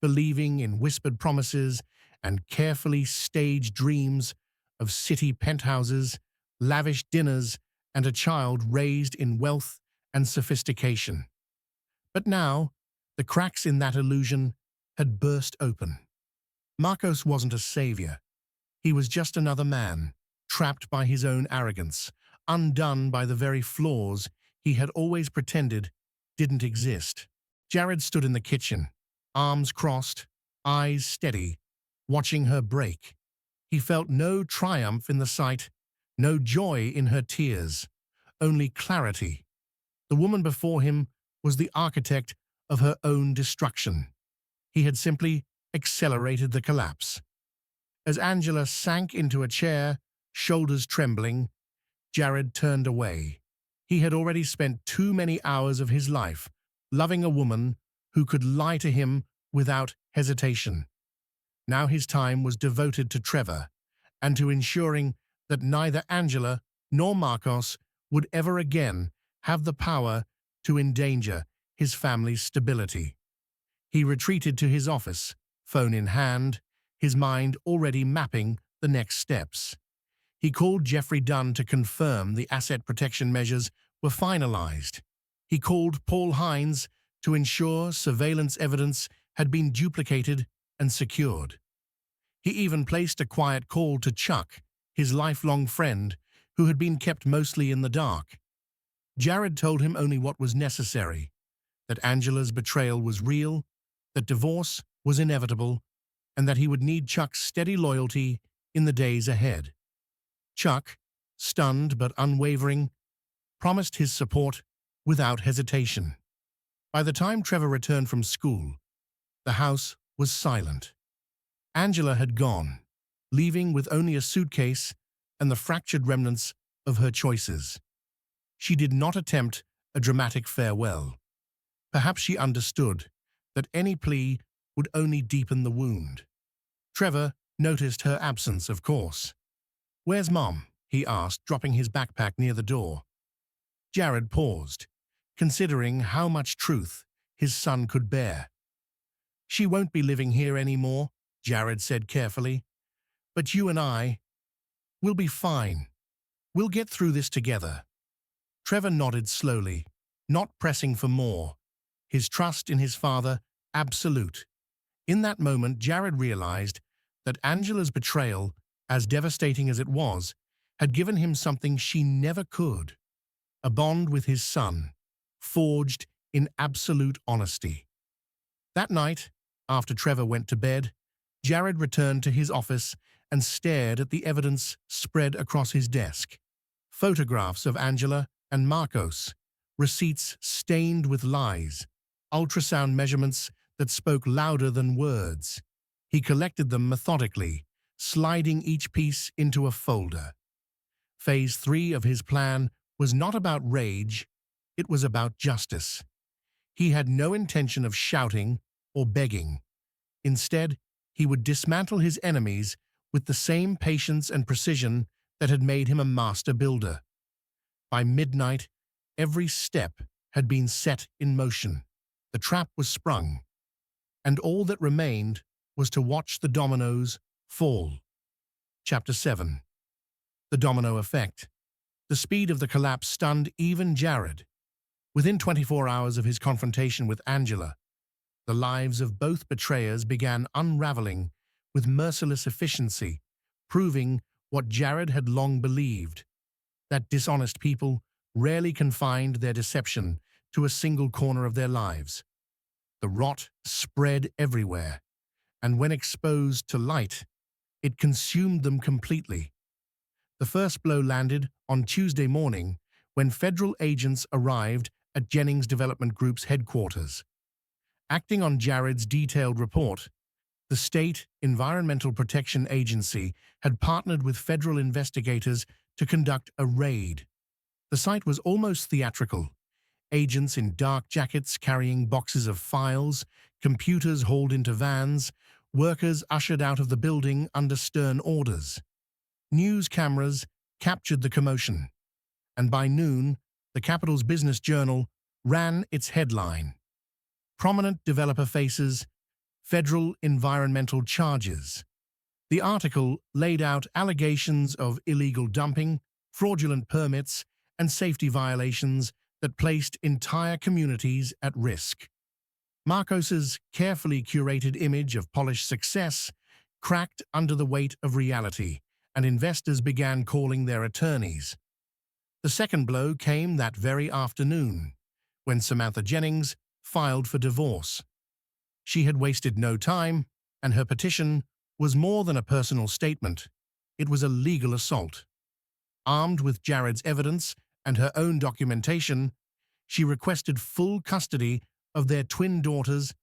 [SPEAKER 1] believing in whispered promises and carefully staged dreams of city penthouses, lavish dinners, and a child raised in wealth and sophistication. But now, the cracks in that illusion had burst open. Marcos wasn't a savior. He was just another man, trapped by his own arrogance, undone by the very flaws he had always pretended didn't exist. Jared stood in the kitchen, arms crossed, eyes steady, watching her break. He felt no triumph in the sight, no joy in her tears, only clarity. The woman before him was the architect of her own destruction. He had simply accelerated the collapse. As Angela sank into a chair, shoulders trembling, Jared turned away. He had already spent too many hours of his life loving a woman who could lie to him without hesitation. Now his time was devoted to Trevor and to ensuring that neither Angela nor Marcos would ever again have the power to endanger his family's stability. He retreated to his office, phone in hand, his mind already mapping the next steps. He called Jeffrey Dunn to confirm the asset protection measures were finalized. He called Paul Hines to ensure surveillance evidence had been duplicated and secured. He even placed a quiet call to Chuck, his lifelong friend, who had been kept mostly in the dark. Jared told him only what was necessary, that Angela's betrayal was real, that divorce was inevitable, and that he would need Chuck's steady loyalty in the days ahead. Chuck, stunned but unwavering, promised his support without hesitation. By the time Trevor returned from school, the house was silent. Angela had gone, leaving with only a suitcase and the fractured remnants of her choices. She did not attempt a dramatic farewell. Perhaps she understood that any plea would only deepen the wound. Trevor noticed her absence, of course. "Where's Mom?" he asked, dropping his backpack near the door. Jared paused, considering how much truth his son could bear. "She won't be living here anymore," Jared said carefully. "But you and we'll be fine. We'll get through this together." Trevor nodded slowly, not pressing for more, his trust in his father absolute. In that moment, Jared realized that Angela's betrayal, as devastating as it was, had given him something she never could: a bond with his son, forged in absolute honesty. That night, after Trevor went to bed, Jared returned to his office and stared at the evidence spread across his desk. Photographs of Angela and Marcos, receipts stained with lies, ultrasound measurements that spoke louder than words. He collected them methodically, sliding each piece into a folder. Phase 3 of his plan was not about rage, it was about justice. He had no intention of shouting or begging. Instead, he would dismantle his enemies with the same patience and precision that had made him a master builder. By midnight, every step had been set in motion. The trap was sprung, and all that remained was to watch the dominoes fall. Chapter 7. The Domino Effect. The speed of the collapse stunned even Jared. Within 24 hours of his confrontation with Angela, the lives of both betrayers began unraveling with merciless efficiency, proving what Jared had long believed, that dishonest people rarely confined their deception to a single corner of their lives. The rot spread everywhere, and when exposed to light, it consumed them completely. The first blow landed on Tuesday morning when federal agents arrived at Jennings Development Group's headquarters. Acting on Jared's detailed report, the State Environmental Protection Agency had partnered with federal investigators to conduct a raid. The sight was almost theatrical. Agents in dark jackets carrying boxes of files, computers hauled into vans, workers ushered out of the building under stern orders. News cameras captured the commotion, and by noon, the capital's Business Journal ran its headline: "Prominent developer faces federal environmental charges." The article laid out allegations of illegal dumping, fraudulent permits, and safety violations that placed entire communities at risk. Marcos's carefully curated image of polished success cracked under the weight of reality, and investors began calling their attorneys. The second blow came that very afternoon, when Samantha Jennings filed for divorce. She had wasted no time, and her petition was more than a personal statement. It was a legal assault. Armed with Jared's evidence and her own documentation, she requested full custody of their twin daughters,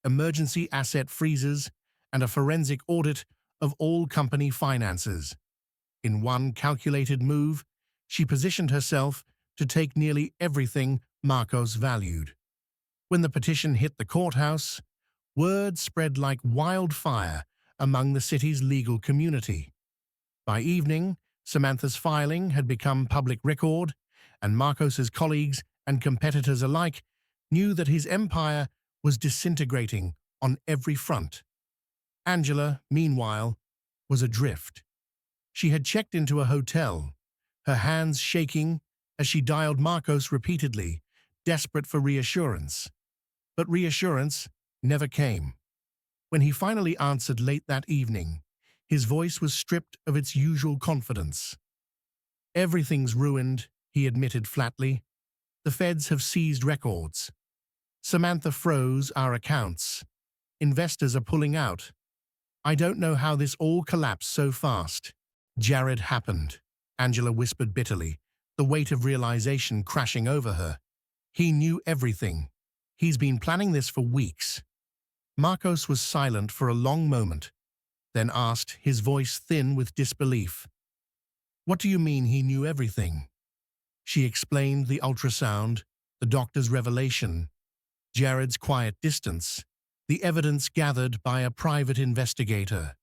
[SPEAKER 1] emergency asset freezes, and a forensic audit of all company finances. In one calculated move, she positioned herself to take nearly everything Marcos valued. When the petition hit the courthouse, word spread like wildfire among the city's legal community. By evening, Samantha's filing had become public record, and Marcos's colleagues and competitors alike knew that his empire was disintegrating on every front. Angela, meanwhile, was adrift. She had checked into a hotel, her hands shaking as she dialed Marcos repeatedly, desperate for reassurance. But reassurance never came. When he finally answered late that evening, his voice was stripped of its usual confidence. "Everything's ruined," he admitted flatly. "The feds have seized records. Samantha froze our accounts. Investors are pulling out. I don't know how this all collapsed so fast." "Jared happened," Angela whispered bitterly, the weight of realization crashing over her. "He knew everything. He's been planning this for weeks." Marcos was silent for a long moment, then asked, his voice thin with disbelief, "What do you mean he knew everything?" She explained the ultrasound, the doctor's revelation, Jared's quiet distance, the evidence gathered by a private investigator.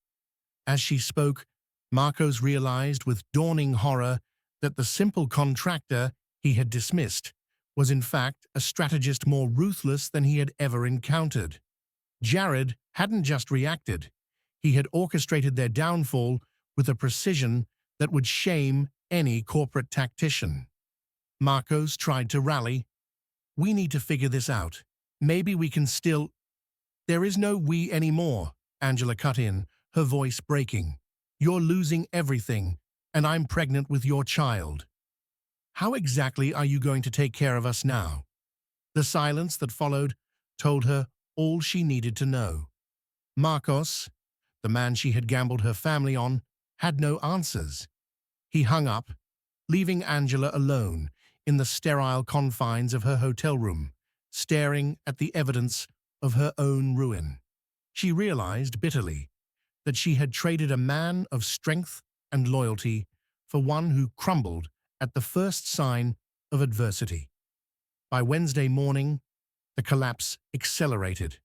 [SPEAKER 1] As she spoke, Marcos realized with dawning horror that the simple contractor he had dismissed was in fact a strategist more ruthless than he had ever encountered. Jared hadn't just reacted, he had orchestrated their downfall with a precision that would shame any corporate tactician. Marcos tried to rally. "We need to figure this out. Maybe we can still—" "There is no we anymore," Angela cut in, her voice breaking. "You're losing everything, and I'm pregnant with your child. How exactly are you going to take care of us now?" The silence that followed told her all she needed to know. Marcos, the man she had gambled her family on, had no answers. He hung up, leaving Angela alone in the sterile confines of her hotel room, staring at the evidence of her own ruin. She realized bitterly that she had traded a man of strength and loyalty for one who crumbled at the first sign of adversity. By Wednesday morning, the collapse accelerated.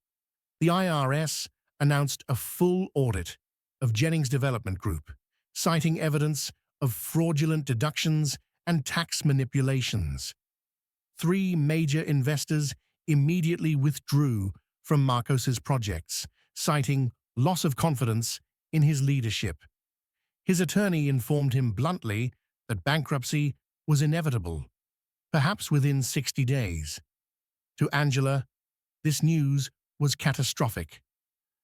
[SPEAKER 1] The IRS announced a full audit of Jennings Development Group, citing evidence of fraudulent deductions and tax manipulations. 3 major investors immediately withdrew from Marcos's projects, citing loss of confidence in his leadership. His attorney informed him bluntly that bankruptcy was inevitable, perhaps within 60 days. To Angela, this news was catastrophic.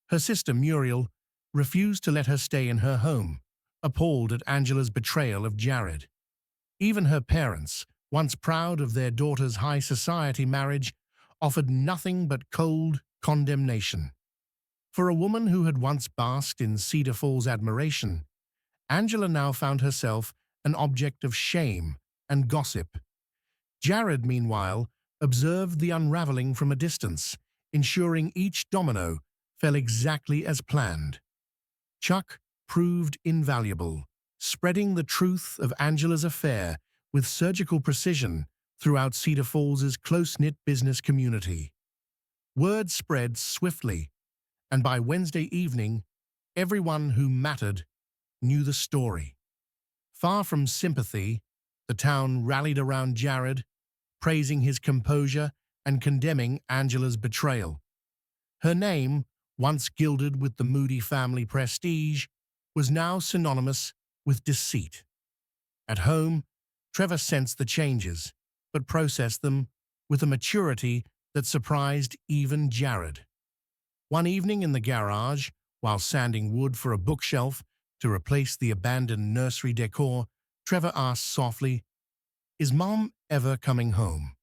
[SPEAKER 1] Her sister Muriel refused to let her stay in her home, appalled at Angela's betrayal of Jared. Even her parents, once proud of their daughter's high society marriage, offered nothing but cold condemnation. For a woman who had once basked in Cedar Falls' admiration, Angela now found herself an object of shame and gossip. Jared, meanwhile, observed the unraveling from a distance, ensuring each domino fell exactly as planned. Chuck proved invaluable, spreading the truth of Angela's affair with surgical precision throughout Cedar Falls' close-knit business community. Word spread swiftly, and by Wednesday evening, everyone who mattered knew the story. Far from sympathy, the town rallied around Jared, praising his composure and condemning Angela's betrayal. Her name, once gilded with the Moody family prestige, was now synonymous with deceit. At home, Trevor sensed the changes, but processed them with a maturity that surprised even Jared. One evening in the garage, while sanding wood for a bookshelf to replace the abandoned nursery decor, Trevor asked softly, "Is Mom ever coming home?"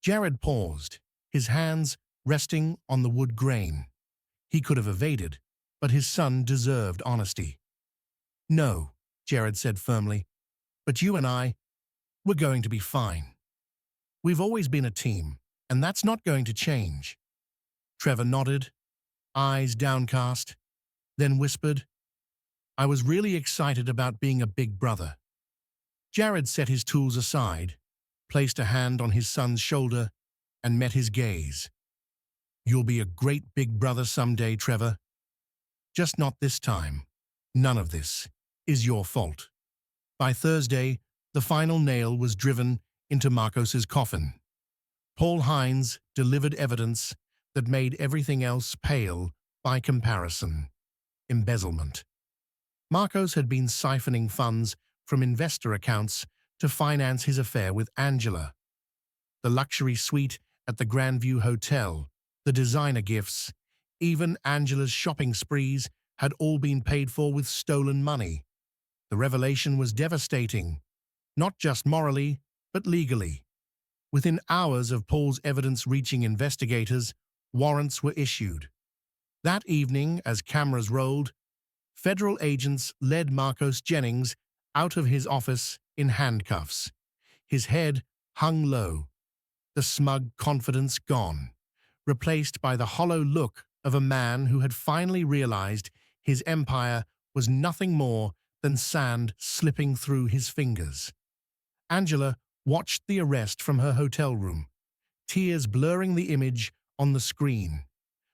[SPEAKER 1] Jared paused, his hands resting on the wood grain. He could have evaded, but his son deserved honesty. "No," Jared said firmly, "but you and we're going to be fine. We've always been a team, and that's not going to change." Trevor nodded, eyes downcast, then whispered, "I was really excited about being a big brother." Jared set his tools aside, placed a hand on his son's shoulder, and met his gaze. "You'll be a great big brother someday, Trevor. Just not this time. None of this is your fault." By Thursday, the final nail was driven into Marcos's coffin. Paul Hines delivered evidence that made everything else pale by comparison: embezzlement. Marcos had been siphoning funds from investor accounts to finance his affair with Angela. The luxury suite at the Grandview Hotel, the designer gifts, Even Angela's shopping sprees had all been paid for with stolen money. The revelation was devastating, not just morally, but legally. Within hours of Paul's evidence reaching investigators, warrants were issued. That evening, as cameras rolled, federal agents led Marcos Jennings out of his office in handcuffs. His head hung low, the smug confidence gone, replaced by the hollow look of a man who had finally realized his empire was nothing more than sand slipping through his fingers. Angela watched the arrest from her hotel room, tears blurring the image on the screen.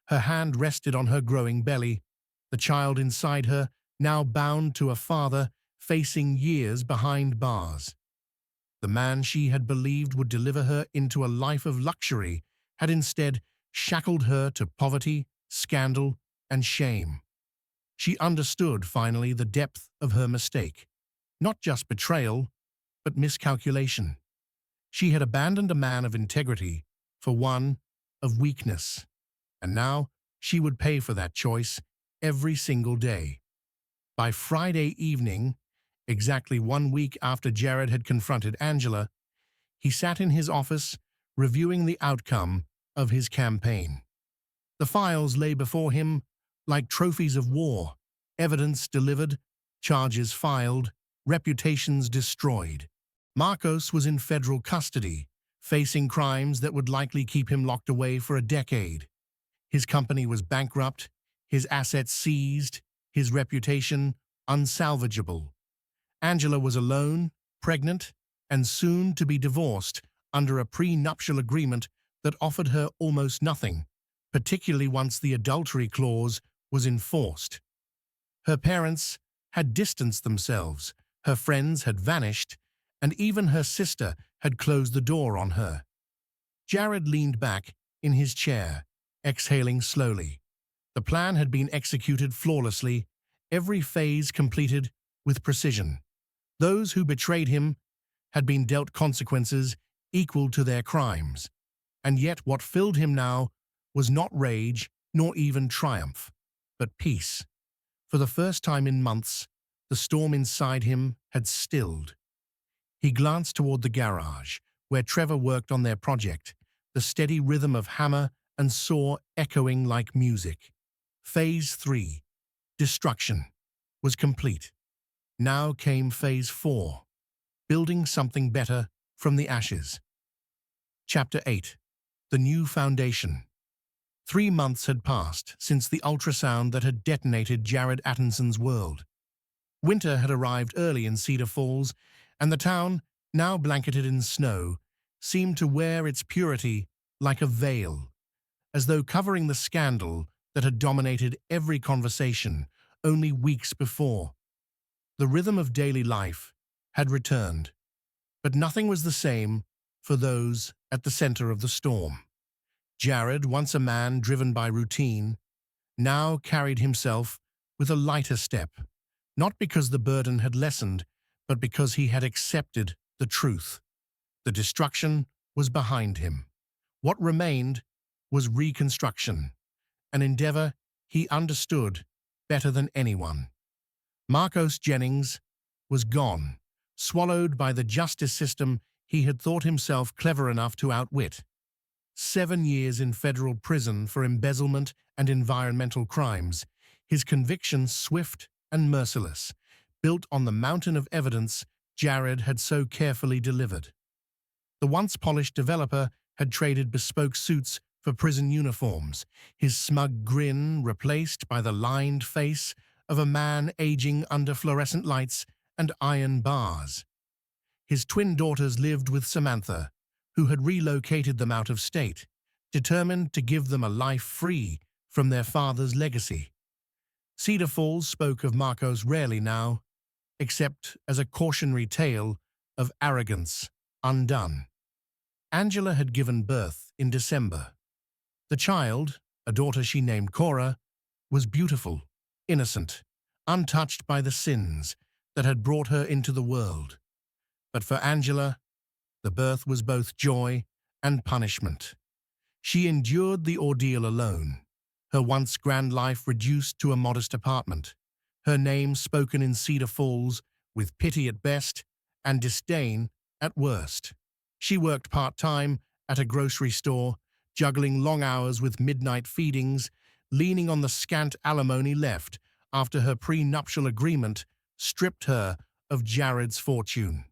[SPEAKER 1] Her hand rested on her growing belly, the child inside her now bound to a father facing years behind bars. The man she had believed would deliver her into a life of luxury had instead shackled her to poverty, scandal, and shame. She understood, finally, the depth of her mistake. Not just betrayal, but miscalculation. She had abandoned a man of integrity for one of weakness, and now she would pay for that choice every single day. By Friday evening, exactly 1 week after Jared had confronted Angela, he sat in his office reviewing the outcome of his campaign. The files lay before him like trophies of war, evidence delivered, charges filed, reputations destroyed. Marcos was in federal custody, facing crimes that would likely keep him locked away for a decade. His company was bankrupt, his assets seized, his reputation unsalvageable. Angela was alone, pregnant, and soon to be divorced under a prenuptial agreement that offered her almost nothing, particularly once the adultery clause was enforced. Her parents had distanced themselves, her friends had vanished, and even her sister had closed the door on her. Jared leaned back in his chair, exhaling slowly. The plan had been executed flawlessly, every phase completed with precision. Those who betrayed him had been dealt consequences equal to their crimes, and yet what filled him now was not rage nor even triumph, but peace. For the first time in months, the storm inside him had stilled. He glanced toward the garage, where Trevor worked on their project, the steady rhythm of hammer and saw echoing like music. Phase 3, destruction, was complete. Now came Phase 4, building something better from the ashes. Chapter 8, the new foundation. 3 months had passed since the ultrasound that had detonated Jared Attinson's world. Winter had arrived early in Cedar Falls, and the town, now blanketed in snow, seemed to wear its purity like a veil, as though covering the scandal that had dominated every conversation only weeks before. The rhythm of daily life had returned, but nothing was the same for those at the center of the storm. Jared, once a man driven by routine, now carried himself with a lighter step, not because the burden had lessened, but because he had accepted the truth. The destruction was behind him. What remained was reconstruction, an endeavor he understood better than anyone. Marcos Jennings was gone, swallowed by the justice system he had thought himself clever enough to outwit. 7 years in federal prison for embezzlement and environmental crimes, his conviction swift and merciless, built on the mountain of evidence Jared had so carefully delivered. The once polished developer had traded bespoke suits for prison uniforms, his smug grin replaced by the lined face of a man aging under fluorescent lights and iron bars. His twin daughters lived with Samantha, who had relocated them out of state, determined to give them a life free from their father's legacy. Cedar Falls spoke of Marcos rarely now, except as a cautionary tale of arrogance undone. Angela had given birth in December. The child, a daughter she named Cora, was beautiful, innocent, untouched by the sins that had brought her into the world. But for Angela, the birth was both joy and punishment. She endured the ordeal alone, her once grand life reduced to a modest apartment, her name spoken in Cedar Falls with pity at best and disdain at worst. She worked part-time at a grocery store, juggling long hours with midnight feedings, leaning on the scant alimony left after her prenuptial agreement stripped her of Jared's fortune.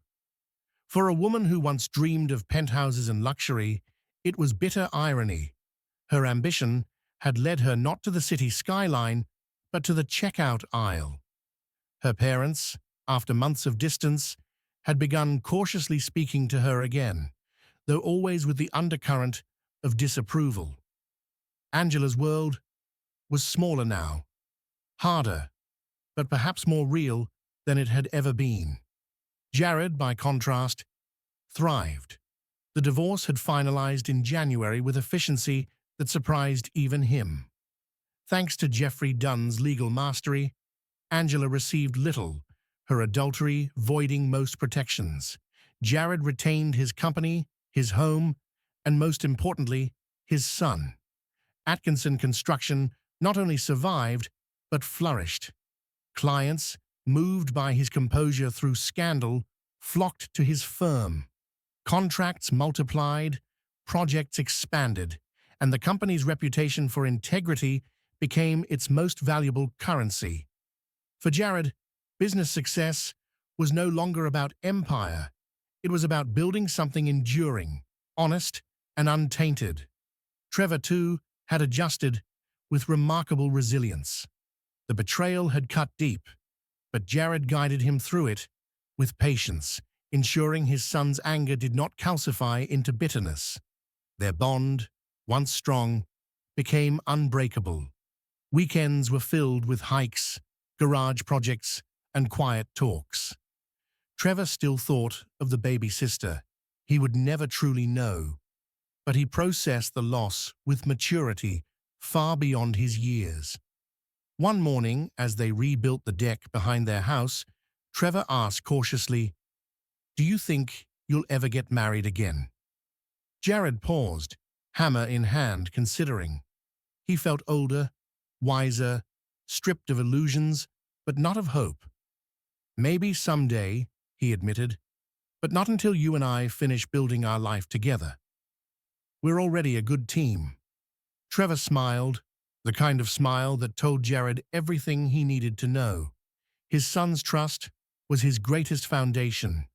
[SPEAKER 1] For a woman who once dreamed of penthouses and luxury, it was bitter irony. Her ambition had led her not to the city skyline, but to the checkout aisle. Her parents, after months of distance, had begun cautiously speaking to her again, though always with the undercurrent of disapproval. Angela's world was smaller now, harder, but perhaps more real than it had ever been. Jared, by contrast, thrived. The divorce had finalized in January with efficiency that surprised even him. Thanks to Jeffrey Dunn's legal mastery, Angela received little, her adultery voiding most protections. Jared retained his company, his home, and most importantly, his son. Atkinson Construction not only survived, but flourished. Clients, moved by his composure through scandal, flocked to his firm. Contracts multiplied, projects expanded, and the company's reputation for integrity became its most valuable currency. For Jared, business success was no longer about empire. It was about building something enduring, honest, and untainted. Trevor, too, had adjusted with remarkable resilience. The betrayal had cut deep, but Jared guided him through it with patience, ensuring his son's anger did not calcify into bitterness. Their bond, once strong, became unbreakable. Weekends were filled with hikes, garage projects, and quiet talks. Trevor still thought of the baby sister he would never truly know, but he processed the loss with maturity far beyond his years. One morning, as they rebuilt the deck behind their house, Trevor asked cautiously, "Do you think you'll ever get married again?" Jared paused, hammer in hand, considering. He felt older, wiser, stripped of illusions, but not of hope. "Maybe someday," he admitted, "but not until you and I finish building our life together. We're already a good team." Trevor smiled, the kind of smile that told Jared everything he needed to know. His son's trust was his greatest foundation.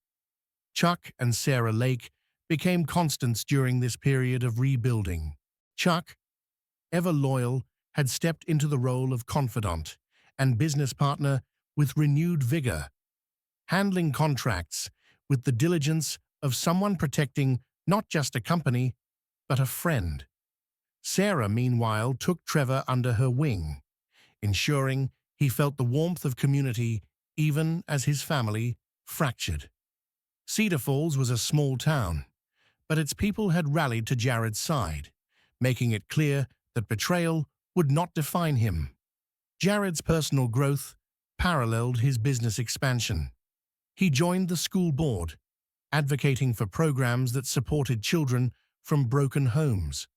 [SPEAKER 1] Chuck and Sarah Lake became constants during this period of rebuilding. Chuck, ever loyal, had stepped into the role of confidant and business partner with renewed vigor, handling contracts with the diligence of someone protecting not just a company, but a friend. Sarah, meanwhile, took Trevor under her wing, ensuring he felt the warmth of community even as his family fractured. Cedar Falls was a small town, but its people had rallied to Jared's side, making it clear that betrayal would not define him. Jared's personal growth paralleled his business expansion. He joined the school board, advocating for programs that supported children from broken homes.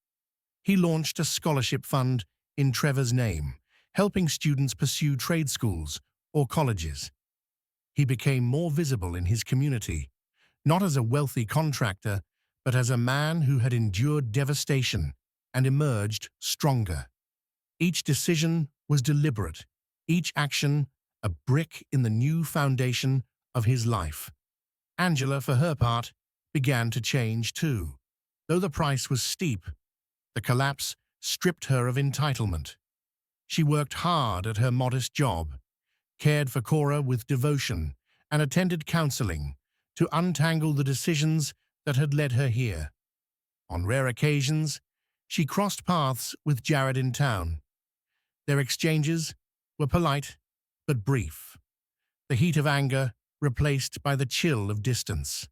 [SPEAKER 1] He launched a scholarship fund in Trevor's name, helping students pursue trade schools or colleges. He became more visible in his community, not as a wealthy contractor, but as a man who had endured devastation and emerged stronger. Each decision was deliberate, each action a brick in the new foundation of his life. Angela, for her part, began to change too. Though the price was steep, the collapse stripped her of entitlement. She worked hard at her modest job, cared for Cora with devotion, and attended counseling to untangle the decisions that had led her here. On rare occasions, she crossed paths with Jared in town. Their exchanges were polite but brief, the heat of anger replaced by the chill of distance.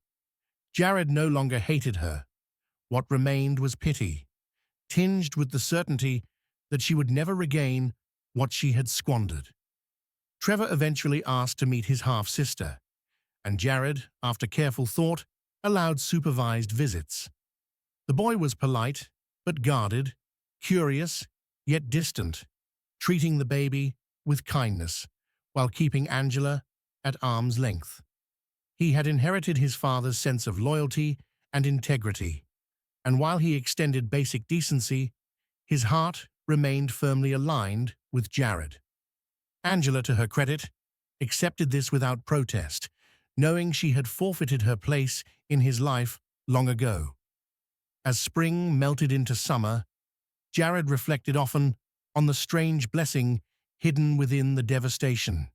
[SPEAKER 1] Jared no longer hated her. What remained was pity, tinged with the certainty that she would never regain what she had squandered. Trevor eventually asked to meet his half-sister, and Jared, after careful thought, allowed supervised visits. The boy was polite, but guarded, curious, yet distant, treating the baby with kindness while keeping Angela at arm's length. He had inherited his father's sense of loyalty and integrity, and while he extended basic decency, his heart remained firmly aligned with Jared. Angela, to her credit, accepted this without protest, knowing she had forfeited her place in his life long ago. As spring melted into summer, Jared reflected often on the strange blessing hidden within the devastation.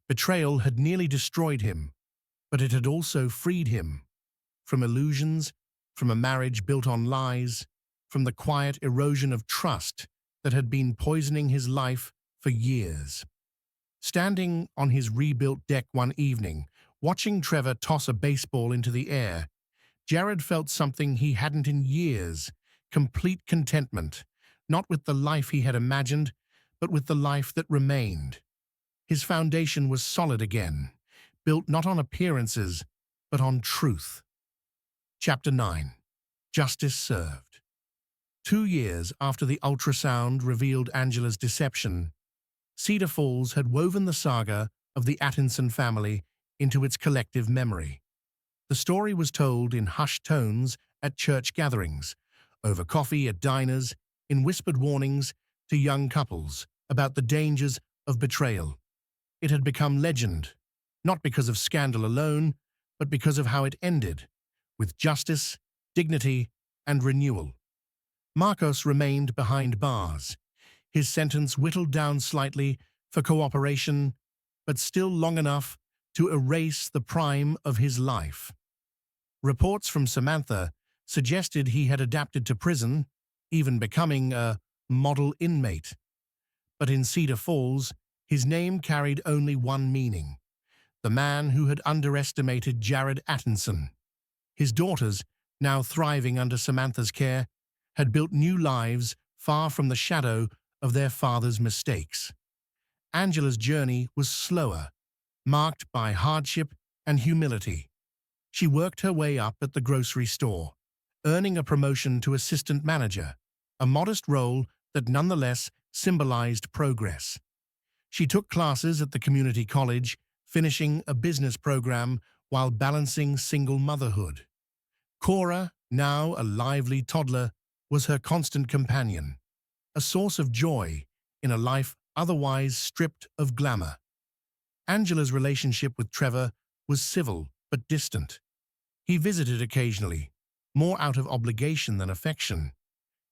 [SPEAKER 1] Betrayal had nearly destroyed him, but it had also freed him from illusions, from a marriage built on lies, from the quiet erosion of trust that had been poisoning his life for years. Standing on his rebuilt deck one evening, watching Trevor toss a baseball into the air, Jared felt something he hadn't in years: complete contentment, not with the life he had imagined, but with the life that remained. His foundation was solid again, built not on appearances, but on truth. Chapter 9. Justice Served. 2 years after the ultrasound revealed Angela's deception, Cedar Falls had woven the saga of the Atkinson family into its collective memory. The story was told in hushed tones at church gatherings, over coffee at diners, in whispered warnings to young couples about the dangers of betrayal. It had become legend, not because of scandal alone, but because of how it ended, with justice, dignity, and renewal. Marcos remained behind bars, his sentence whittled down slightly for cooperation, but still long enough to erase the prime of his life. Reports from Samantha suggested he had adapted to prison, even becoming a model inmate. But in Cedar Falls, his name carried only one meaning: the man who had underestimated Jared Atkinson. His daughters, now thriving under Samantha's care, had built new lives far from the shadow of their father's mistakes. Angela's journey was slower, marked by hardship and humility. She worked her way up at the grocery store, earning a promotion to assistant manager, a modest role that nonetheless symbolized progress. She took classes at the community college, finishing a business program while balancing single motherhood. Cora, now a lively toddler, was her constant companion, a source of joy in a life otherwise stripped of glamour. Angela's relationship with Trevor was civil but distant. He visited occasionally, more out of obligation than affection,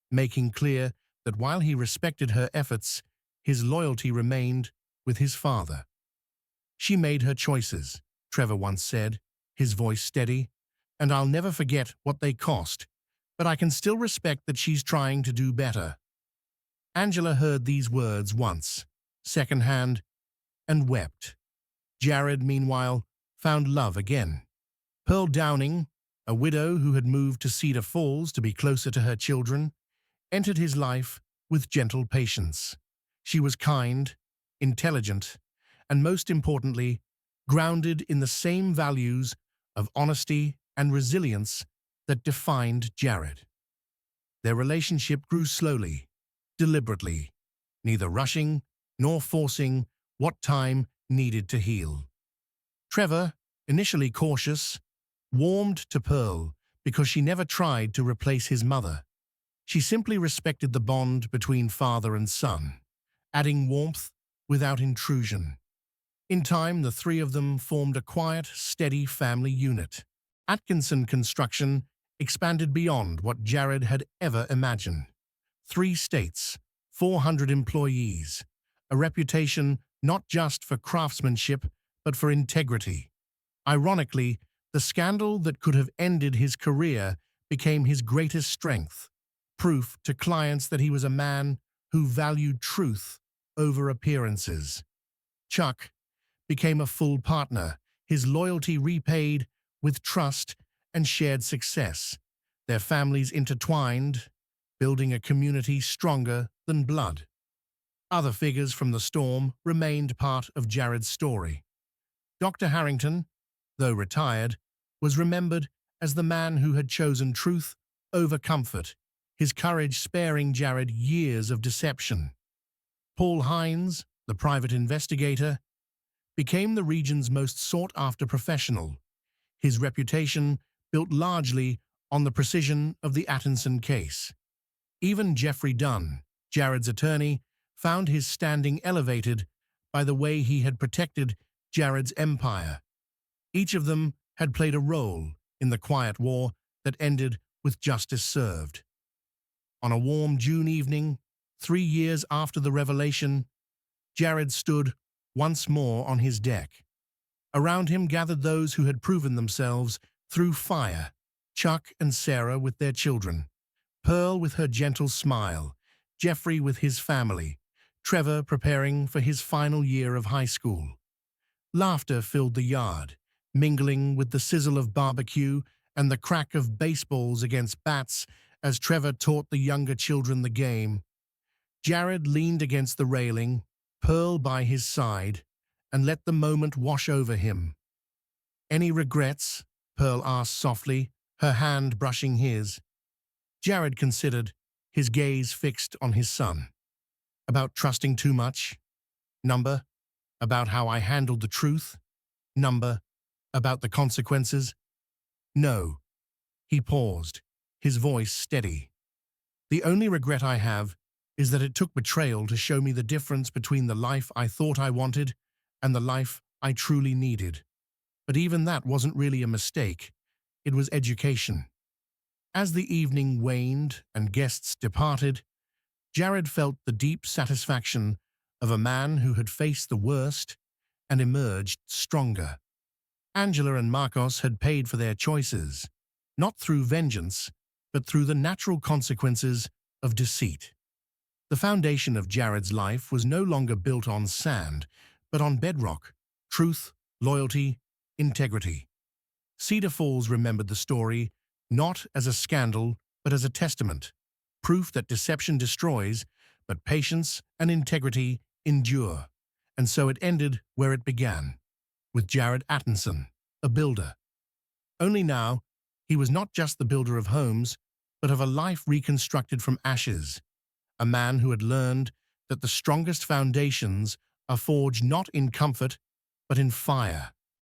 [SPEAKER 1] making clear that while he respected her efforts, his loyalty remained with his father. "She made her choices," Trevor once said, his voice steady, "and I'll never forget what they cost, but I can still respect that she's trying to do better." Angela heard these words once, secondhand, and wept. Jared, meanwhile, found love again. Pearl Downing, a widow who had moved to Cedar Falls to be closer to her children, entered his life with gentle patience. She was kind, intelligent, and most importantly, grounded in the same values of honesty and resilience that defined Jared. Their relationship grew slowly, deliberately, neither rushing nor forcing what time needed to heal. Trevor, initially cautious, warmed to Pearl because she never tried to replace his mother. She simply respected the bond between father and son, adding warmth without intrusion. In time, the three of them formed a quiet, steady family unit. Atkinson Construction expanded beyond what Jared had ever imagined. 3 states, 400 employees, a reputation not just for craftsmanship, but for integrity. Ironically, the scandal that could have ended his career became his greatest strength, proof to clients that he was a man who valued truth over appearances. Chuck became a full partner, his loyalty repaid with trust and shared success. Their families intertwined, building a community stronger than blood. Other figures from the storm remained part of Jared's story. Dr. Harrington, though retired, was remembered as the man who had chosen truth over comfort, his courage sparing Jared years of deception. Paul Hines, the private investigator, became the region's most sought-after professional, his reputation built largely on the precision of the Atkinson case. Even Jeffrey Dunn, Jared's attorney, found his standing elevated by the way he had protected Jared's empire. Each of them had played a role in the quiet war that ended with justice served. On a warm June evening, 3 years after the revelation, Jared stood once more on his deck. Around him gathered those who had proven themselves through fire, Chuck and Sarah with their children, Pearl with her gentle smile, Jeffrey with his family, Trevor preparing for his final year of high school. Laughter filled the yard, mingling with the sizzle of barbecue and the crack of baseballs against bats as Trevor taught the younger children the game. Jared leaned against the railing, Pearl by his side, and let the moment wash over him. "Any regrets?" Pearl asked softly, her hand brushing his. Jared considered, his gaze fixed on his son. "About trusting too much? Number? About how I handled the truth? Number? About the consequences? No." He paused, his voice steady. "The only regret I have is that it took betrayal to show me the difference between the life I thought I wanted and the life I truly needed. But even that wasn't really a mistake. It was education." As the evening waned and guests departed, Jared felt the deep satisfaction of a man who had faced the worst and emerged stronger. Angela and Marcos had paid for their choices, not through vengeance, but through the natural consequences of deceit. The foundation of Jared's life was no longer built on sand, but on bedrock: truth, loyalty, integrity. Cedar Falls remembered the story not as a scandal, but as a testament, proof that deception destroys, but patience and integrity endure. And so it ended where it began, with Jared Atkinson, a builder. Only now, he was not just the builder of homes, but of a life reconstructed from ashes, a man who had learned that the strongest foundations are forged not in comfort, but in fire.